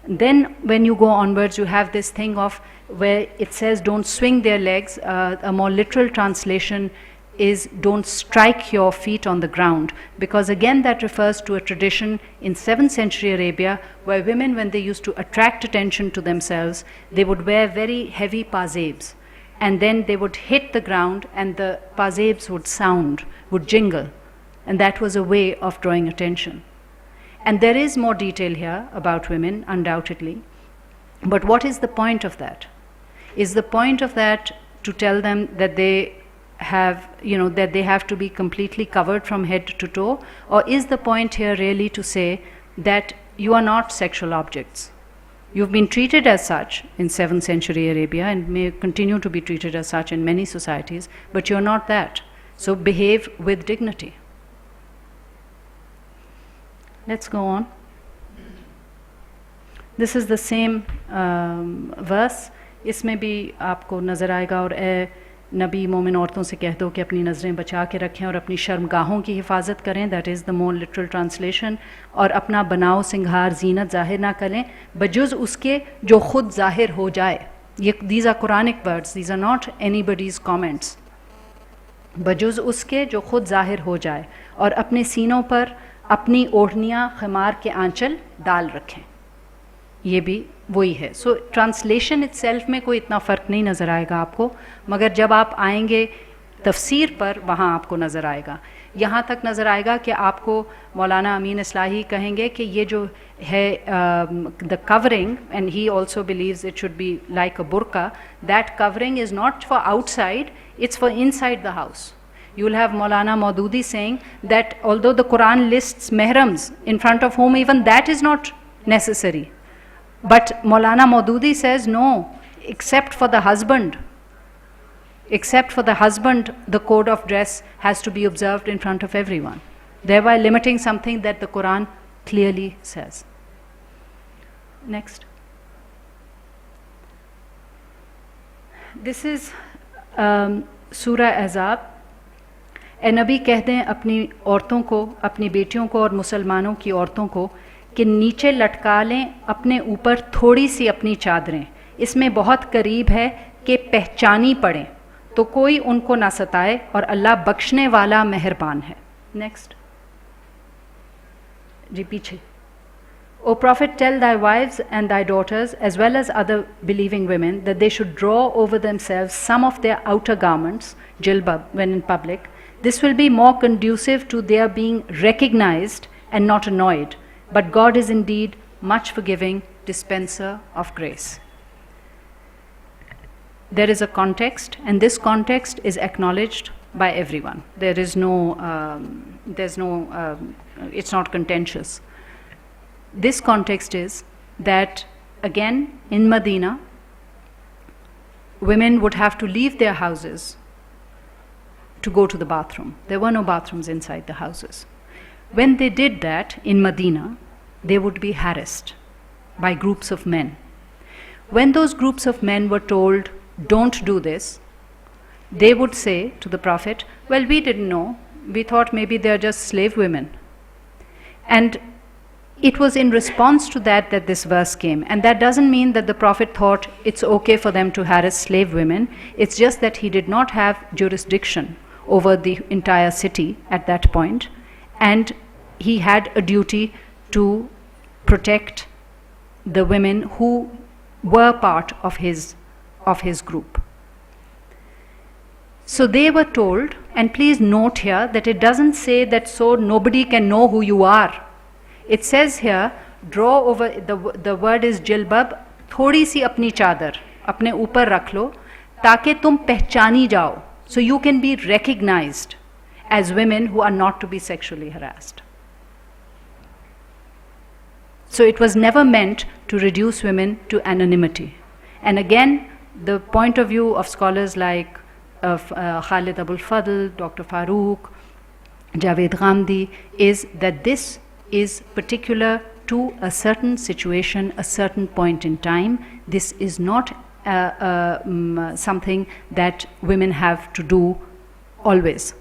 Then when you go onwards, you have this thing of where it says don't swing their legs. A more literal translation is don't strike your feet on the ground, because again that refers to a tradition in 7th century Arabia where women, when they used to attract attention to themselves, they would wear very heavy pazebs, and then they would hit the ground and the pazebs would jingle, and that was a way of drawing attention. And there is more detail here about women, undoubtedly. But what is the point of that? Is the point of that to tell them that they have, that they have to be completely covered from head to toe? Or is the point here really to say that you are not sexual objects? You've been treated as such in 7th century Arabia and may continue to be treated as such in many societies, but you're not that. So behave with dignity. Let's go on. This is the same verse. इसमें भी आपको नज़र आएगा, और ए नबी मोमिन औरतों से कह दो कि अपनी नज़रें बचा के रखें और अपनी शर्मगाहों की हिफाजत करें. That is the more literal translation. और अपना बनाओ सिंगार जीनत ज़ाहिर ना करें बजुज़ उसके जो ख़ुद ज़ाहिर हो जाए. ये these are Quranic words, these are not anybody's comments. बजुज़ उसके जो ख़ुद ज़ाहिर हो जाए, और अपने सीनों पर अपनी ओढ़नियाँ खमार के आंचल डाल रखें. ये भी वही है. सो ट्रांसलेशन इटसेल्फ में कोई इतना फ़र्क नहीं नज़र आएगा आपको, मगर जब आप आएंगे तफसीर पर वहाँ आपको नज़र आएगा. यहाँ तक नज़र आएगा कि आपको मौलाना अमीन इस्लाही कहेंगे कि ये जो है the covering, and he also believes it should be like a burqa, that covering is not for outside, it's for inside the house. You will have Maulana Maududi saying that although the Quran lists mehrams in front of whom, even that is not necessary. But Maulana Maududi says no, except for the husband. Except for the husband, the code of dress has to be observed in front of everyone, thereby limiting something that the Quran clearly says. Next. This is Surah Ahzab. ए नबी कह दें अपनी औरतों को, अपनी बेटियों को और मुसलमानों की औरतों को कि नीचे लटका लें अपने ऊपर थोड़ी सी अपनी चादरें, इसमें बहुत करीब है कि पहचानी पड़ें, तो कोई उनको ना सताए और अल्लाह बख्शने वाला मेहरबान है. नेक्स्ट जी पीछे. O Prophet, tell thy wives and thy daughters, as well as other believing women, that they should draw over themselves some of their outer garments, jilbab, when in public. This will be more conducive to their being recognized and not annoyed. But God is indeed much forgiving, dispenser of grace. There is a context, and this context is acknowledged by everyone. There is it's not contentious. This context is that, again, in Medina, women would have to leave their houses to go to the bathroom. There were no bathrooms inside the houses. When they did that in Medina, they would be harassed by groups of men. When those groups of men were told, don't do this, they would say to the Prophet, well, we didn't know, We thought maybe they're just slave women. And it was in response to that that this verse came. And that doesn't mean that the Prophet thought it's okay for them to harass slave women. It's just that he did not have jurisdiction over the entire city at that point. And he had a duty to protect the women who were part of his group. So they were told, and please note here that it doesn't say that so nobody can know who you are. It says here, draw over, the word is jilbab, थोड़ी सी अपनी चादर अपने ऊपर रख लो ताकि तुम पहचानी जाओ, so you can be recognized as women who are not to be sexually harassed. So it was never meant to reduce women to anonymity. And again, the point of view of scholars like Khalid Abul Fadl, Dr. Farooq, Javed Ghamdi is that this is particular to a certain situation, a certain point in time. This is not something that women have to do always.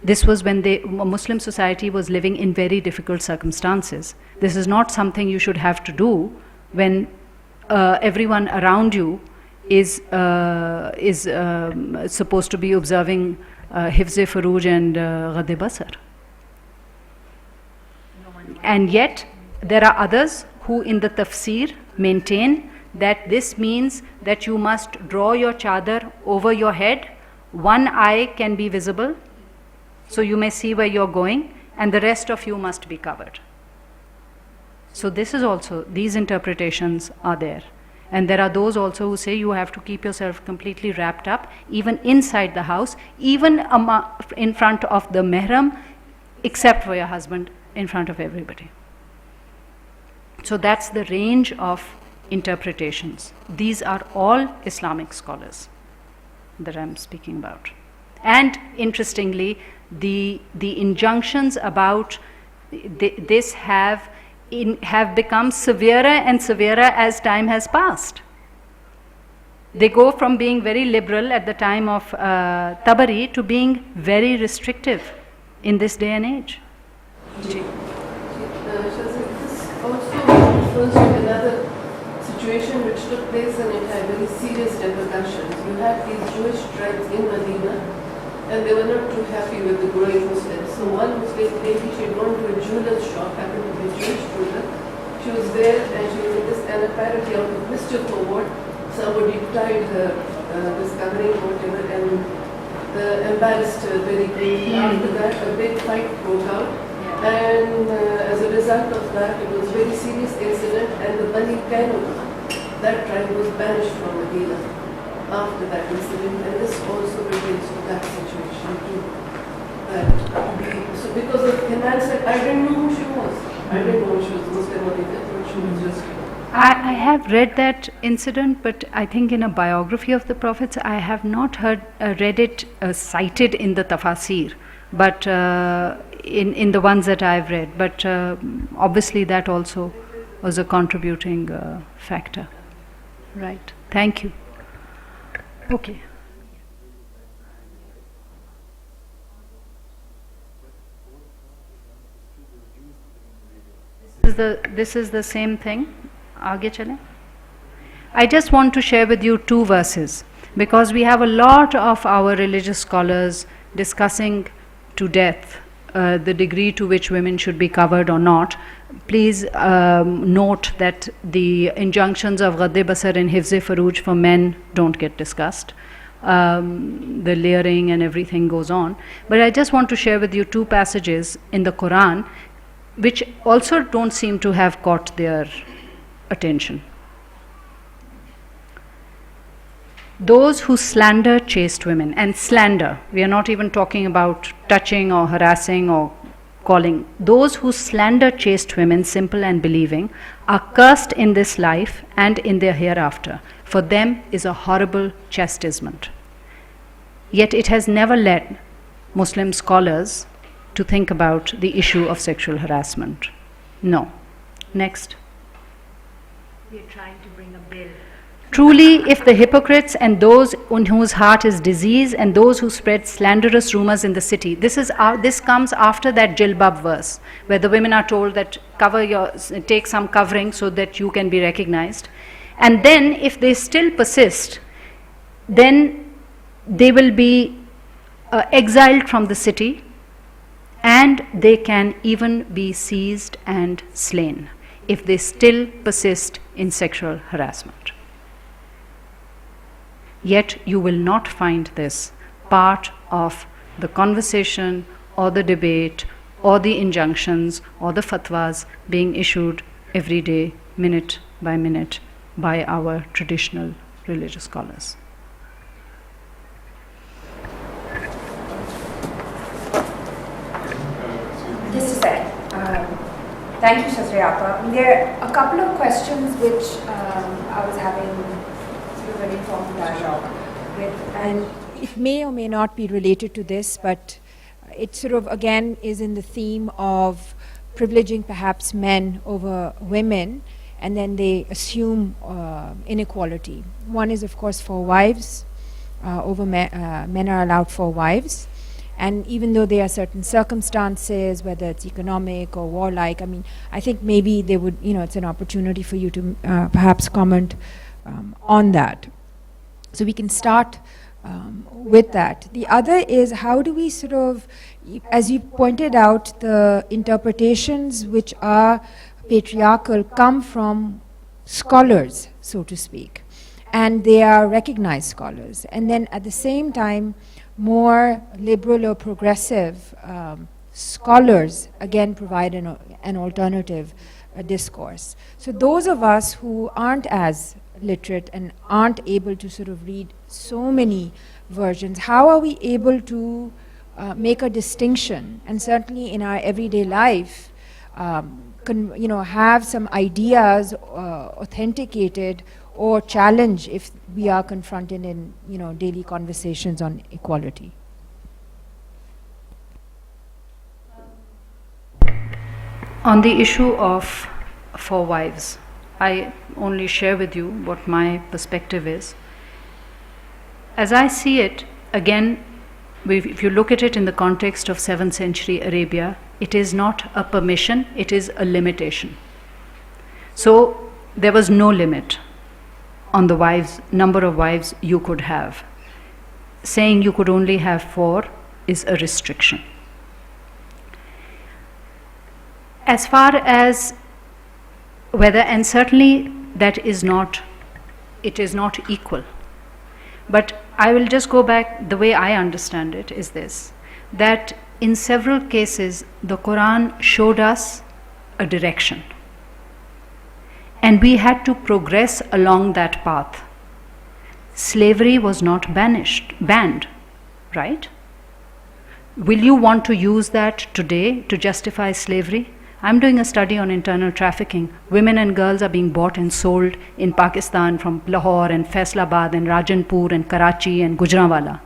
This was when Muslim society was living in very difficult circumstances. This is not something you should have to do when everyone around you is supposed to be observing Hifz-e Furuj and Ghad-e Basar. And yet, there are others who in the tafsir maintain that this means that you must draw your chadar over your head, one eye can be visible, so you may see where you're going, and the rest of you must be covered. So this is also, these interpretations are there. And there are those also who say you have to keep yourself completely wrapped up, even inside the house, even in front of the mehram, except for your husband, in front of everybody. So that's the range of interpretations. These are all Islamic scholars that I'm speaking about. And interestingly, the injunctions about this have become severer and severer as time has passed. They go from being very liberal at the time of Tabari to being very restrictive in this day and age. Shazreh, this also refers to another situation which took place and it had very serious repercussions. You had these Jewish tribes in Medina and they were not too happy with the growing Muslims. So one Muslim lady, she had gone to a jeweler's shop, happened to be a Jewish jeweler. She was there and she was in this, and apparently out of mischief or what, somebody tied her discovering whatever, and embarrassed her very greatly. After that, a big fight broke out. And as a result of that, it was a very serious incident, and the Bani Kainuqa, that tribe was banished from Medina after that incident, and this also relates to that situation too. So because of Himal said, I didn't know who she was. I didn't know she was Muslim or anything, she was just... I have read that incident, but I think in a biography of the Prophets, I have not read it cited in the tafasir, but in the ones that I've read. But obviously that also was a contributing factor. Right. Thank you. Okay. This is the same thing. Aage chale? I just want to share with you two verses because we have a lot of our religious scholars discussing to death the degree to which women should be covered or not. Please note that the injunctions of Ghad-e Basar and Hifz-e Furuj for men don't get discussed. The layering and everything goes on. But I just want to share with you two passages in the Quran which also don't seem to have caught their attention. Those who slander chaste women, and slander, we are not even talking about touching or harassing or calling. Those who slander chaste women, simple and believing, are cursed in this life and in their hereafter. For them is a horrible chastisement. Yet it has never led Muslim scholars to think about the issue of sexual harassment. No. Next. We are trying to bring a bill. Truly, if the hypocrites and those in whose heart is disease and those who spread slanderous rumors in the city, this comes after that jilbab verse, where the women are told that take some covering so that you can be recognized. And then, if they still persist, then they will be exiled from the city, and they can even be seized and slain if they still persist in sexual harassment. Yet you will not find this part of the conversation or the debate or the injunctions or the fatwas being issued every day, minute by minute, by our traditional religious scholars. Just a second. Thank you, Shazreh. There are a couple of questions which I was having sort of an informal dialogue with, and it may or may not be related to this, but it sort of again is in the theme of privileging perhaps men over women, and then they assume inequality. One is, of course, for wives, men are allowed 4 wives. And even though there are certain circumstances, whether it's economic or warlike, I mean, I think maybe they would, it's an opportunity for you to perhaps comment on that. So we can start with that. The other is, how do we sort of, as you pointed out, the interpretations which are patriarchal come from scholars, so to speak, and they are recognized scholars. And then at the same time, more liberal or progressive scholars again provide an alternative discourse. So those of us who aren't as literate and aren't able to sort of read so many versions, how are we able to make a distinction, and certainly in our everyday life, have some ideas authenticated or challenge if we are confronted in daily conversations on equality? On the issue of 4 wives, I only share with you what my perspective is. As I see it, again, if you look at it in the context of 7th century Arabia, it is not a permission, it is a limitation. So there was no limit on the number of wives you could have. Saying you could only have 4 is a restriction. As far as whether, and certainly it is not equal. But I will just go back, the way I understand it is this, that in several cases the Quran showed us a direction. And we had to progress along that path. Slavery was not banned, right? Will you want to use that today to justify slavery? I'm doing a study on internal trafficking. Women and girls are being bought and sold in Pakistan from Lahore and Faisalabad and Rajanpur and Karachi and Gujranwala.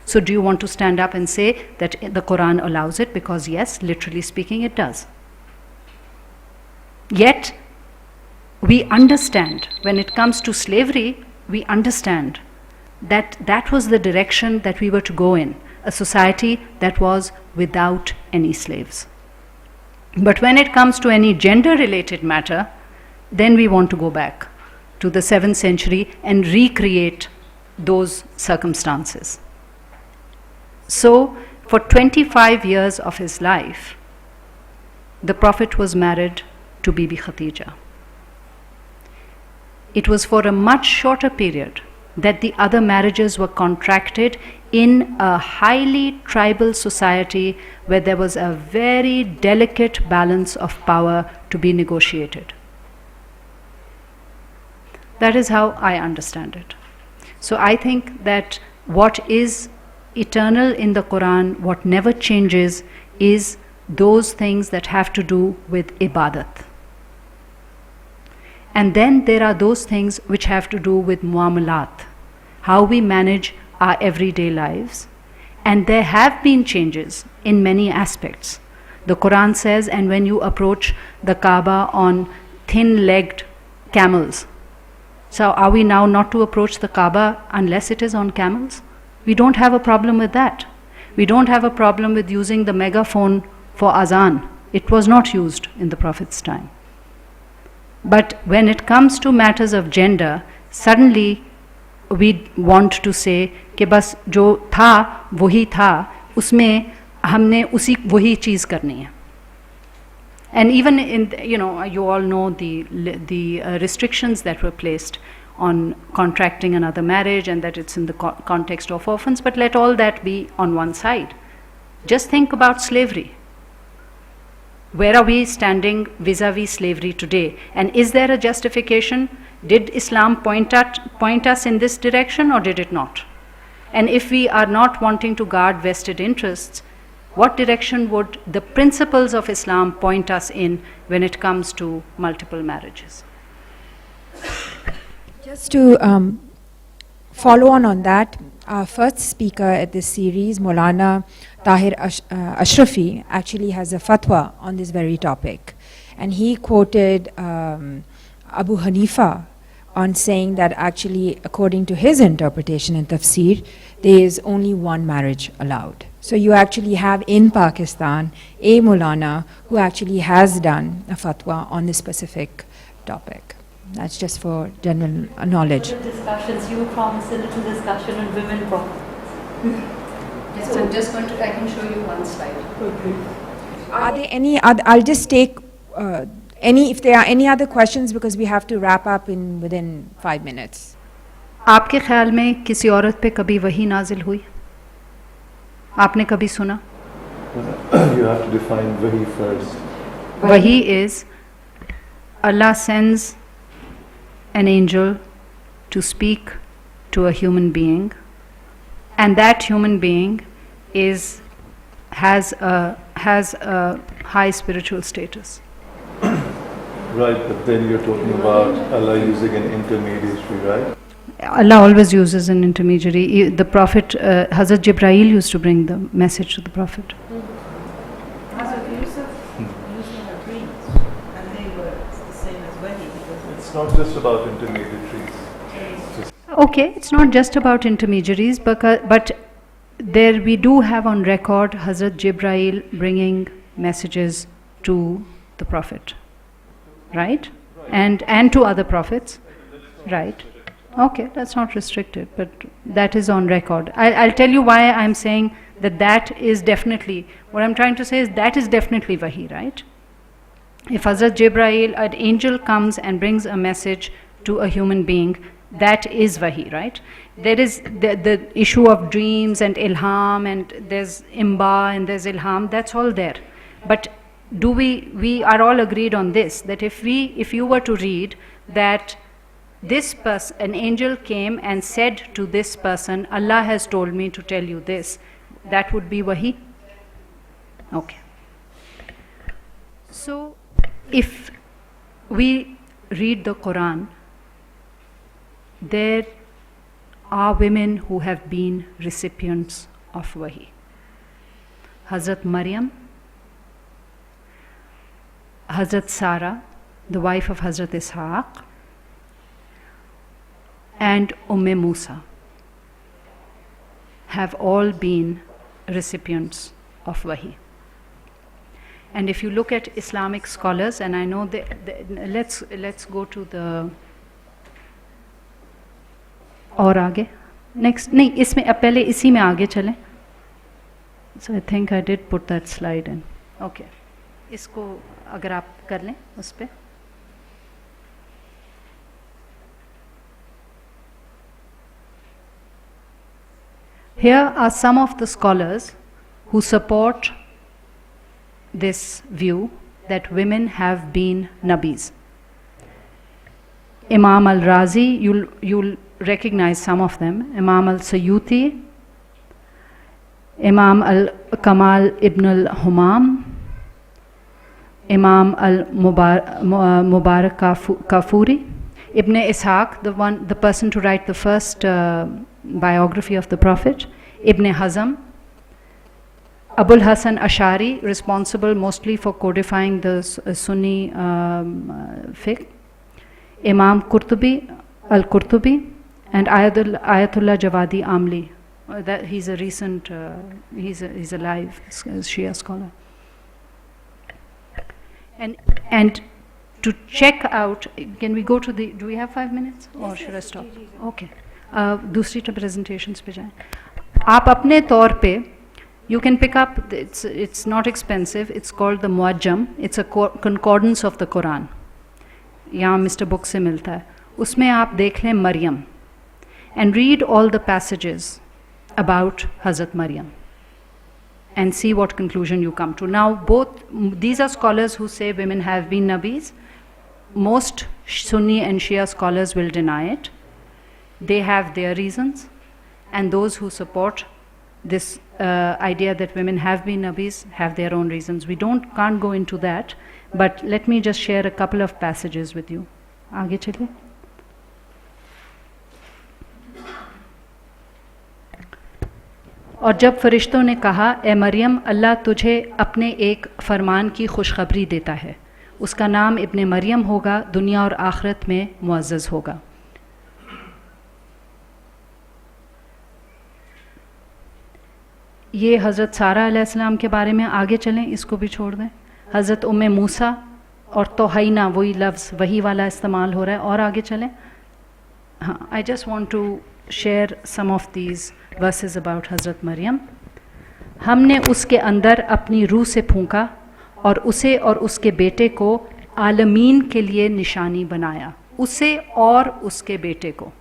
So do you want to stand up and say that the Quran allows it? Because yes, literally speaking, it does. Yet, we understand, when it comes to slavery, we understand that that was the direction that we were to go in, a society that was without any slaves. But when it comes to any gender-related matter, then we want to go back to the 7th century and recreate those circumstances. So, for 25 years of his life, the Prophet was married to Bibi Khadija. It was for a much shorter period that the other marriages were contracted in a highly tribal society where there was a very delicate balance of power to be negotiated. That is how I understand it. So I think that what is eternal in the Quran, what never changes, is those things that have to do with ibadat. And then there are those things which have to do with muamalat, how we manage our everyday lives. And there have been changes in many aspects. The Quran says, and when you approach the Kaaba on thin-legged camels, So are we now not to approach the Kaaba unless it is on camels? We don't have a problem with that. We don't have a problem with using the megaphone for azan. It was not used in the Prophet's time. But when it comes to matters of gender, suddenly we want to say कि बस जो था वही था, उसमें हमने उसी वही चीज़ करनी है. And even in, you all know the restrictions that were placed on contracting another marriage, and that it's in the context of orphans, but let all that be on one side. Just think about slavery. Where are we standing vis-a-vis slavery today? And is there a justification? Did Islam point us in this direction, or did it not? And if we are not wanting to guard vested interests, what direction would the principles of Islam point us in when it comes to multiple marriages? Just to follow on that, our first speaker at this series, Maulana Tahir Ashrafi, actually has a fatwa on this very topic. And he quoted Abu Hanifa on saying that actually, according to his interpretation and tafsir, there is only one marriage allowed. So you actually have in Pakistan a Maulana who actually has done a fatwa on this specific topic. That's just for general knowledge. Discussions, you promised a little discussion on women problems. Yes, I'm just going to, I can show you one slide. Okay. Are there any other, I'll just take if there are any other questions, because we have to wrap up within 5 minutes. आपके ख्याल में किसी औरत पे कभी वही नाजिल हुई? आपने कभी सुना? You have to define wahi first. Wahi is Allah sends an angel to speak to a human being, and that human being has a high spiritual status. Right, but then you're talking about Allah using an intermediary, right? Allah always uses an intermediary. The Prophet, Hazrat Jibreel used to bring the message to the Prophet. Hazrat Yusuf used in her dreams, and they were the same as wahi. It's not just about intermediaries. Okay, it's not just about intermediaries, but there we do have on record Hazrat Jibreel bringing messages to the Prophet, right? And to other prophets, right? Okay, that's not restricted, but that is on record. I'll tell you why I'm saying that is definitely, what I'm trying to say is that is definitely wahi, right? If Hazrat Jibreel, an angel comes and brings a message to a human being, that is wahi, right? There is the issue of dreams and ilham, and there's imba and there's ilham, that's all there. But we are all agreed on this, that if you were to read that this person, an angel came and said to this person, Allah has told me to tell you this, that would be wahi? Okay. So, if we read the Quran, there are women who have been recipients of wahi. Hazrat Maryam, Hazrat Sarah, the wife of Hazrat Ishaq, and Musa have all been recipients of wahi. And if you look at Islamic scholars, and I know let's go to the और आगे next नहीं इसमें पहले इसी में आगे चलें. So I think I did put that slide in. Okay, इसको अगर आप कर लें उस पे. Here are some of the scholars who support this view that women have been nabis. Imam al-Razi, you'll recognize some of them. Imam al-Sayyuti, Imam al-Kamal ibn al-Humam, Imam al-Mubarak Kafuri, Ibn Ishaq, the person to write the first biography of the Prophet, Ibn Hazm, Abul Hasan Ashari, responsible mostly for codifying the Sunni fiqh, Imam Qurtubi, Al-Qurtubi, and Ayatullah Javadi Amli. That he's a recent, he's a live Shia scholar. And to check out, can we go to the, do we have 5 minutes or should I stop? Okay. दूसरी presentations पे जाएं. आप अपने तौर पे, you can pick up, it's not expensive, it's called the Muajjam, it's a concordance of the Quran. यहाँ Mr. Book से मिलता है. उसमें आप देख लें Maryam and read all the passages about Hazrat Maryam and see what conclusion you come to. Now these are scholars who say women have been Nabis. Most Sunni and Shia scholars will deny it. They have their reasons, and those who support this idea that women have been Nabis have their own reasons. We can't go into that, but let me just share a couple of passages with you. आगे चलिए. और जब फरिश्तों ने कहा, ए मरियम, अल्लाह तुझे अपने एक फरमान की खुशखबरी देता है, उसका नाम इब्ने मरियम होगा, दुनिया और आखिरत में मुअज़्ज़ज़ होगा. ये हज़रत सारा अलैहिस्सलाम के बारे में. आगे चलें, इसको भी छोड़ दें. हज़रत उम्मे मूसा और तोहैना, वही लफ्ज़ वही वाला इस्तेमाल हो रहा है. और आगे चलें. हाँ, I just want to share some of these verses about Hazrat Maryam. हमने उसके अंदर अपनी रूह से फूंका और उसे और उसके बेटे को आलमीन के लिए निशानी बनाया. उसे और उसके बेटे को.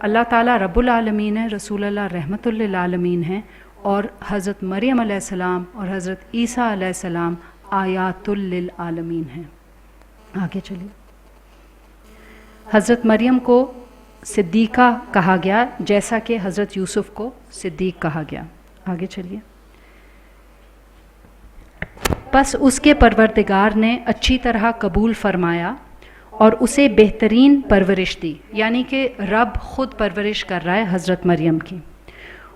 अल्लाह ताला रब्बुल आलमीन है, रसूल अल्लाह रहमतुल लिल आलमीन है, और हज़रत मरियम अलैहिस्सलाम और हज़रत ईसा अलैहिस्सलाम आयातुल लिल आलमीन हैं. आगे चलिए. हज़रत मरियम को सिद्दीक़ा कहा गया, जैसा कि हज़रत यूसुफ़ को सिद्दीक़ कहा गया. आगे चलिए. बस उसके परवरदिगार ने अच्छी तरह कबूल फरमाया और उसे बेहतरीन परवरिश दी. यानी कि रब ख़ुद परवरिश कर रहा है हज़रत मरियम की.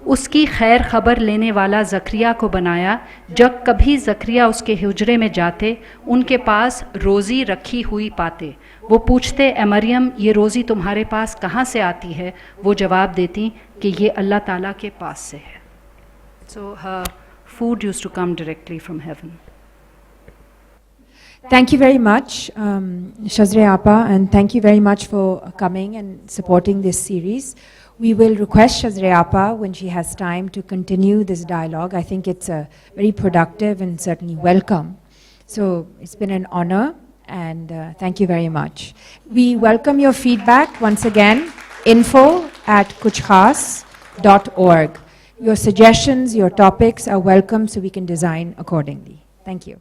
उसकी खैर ख़बर लेने वाला ज़करिया को बनाया. जब कभी ज़करिया उसके हुजरे में जाते, उनके पास रोज़ी रखी हुई पाते. वो पूछते, ए मरियम, ये रोज़ी तुम्हारे पास कहाँ से आती है? वो जवाब देती कि ये अल्लाह ताला के पास से है. So her food used to come directly from heaven. Thank you very much, Shazreh Appa, and thank you very much for coming and supporting this series. We will request Shazreh Appa, when she has time, to continue this dialogue. I think it's very productive and certainly welcome. So it's been an honor, and thank you very much. We welcome your feedback once again, info@kuchkhaas.org. Your suggestions, your topics are welcome, so we can design accordingly. Thank you.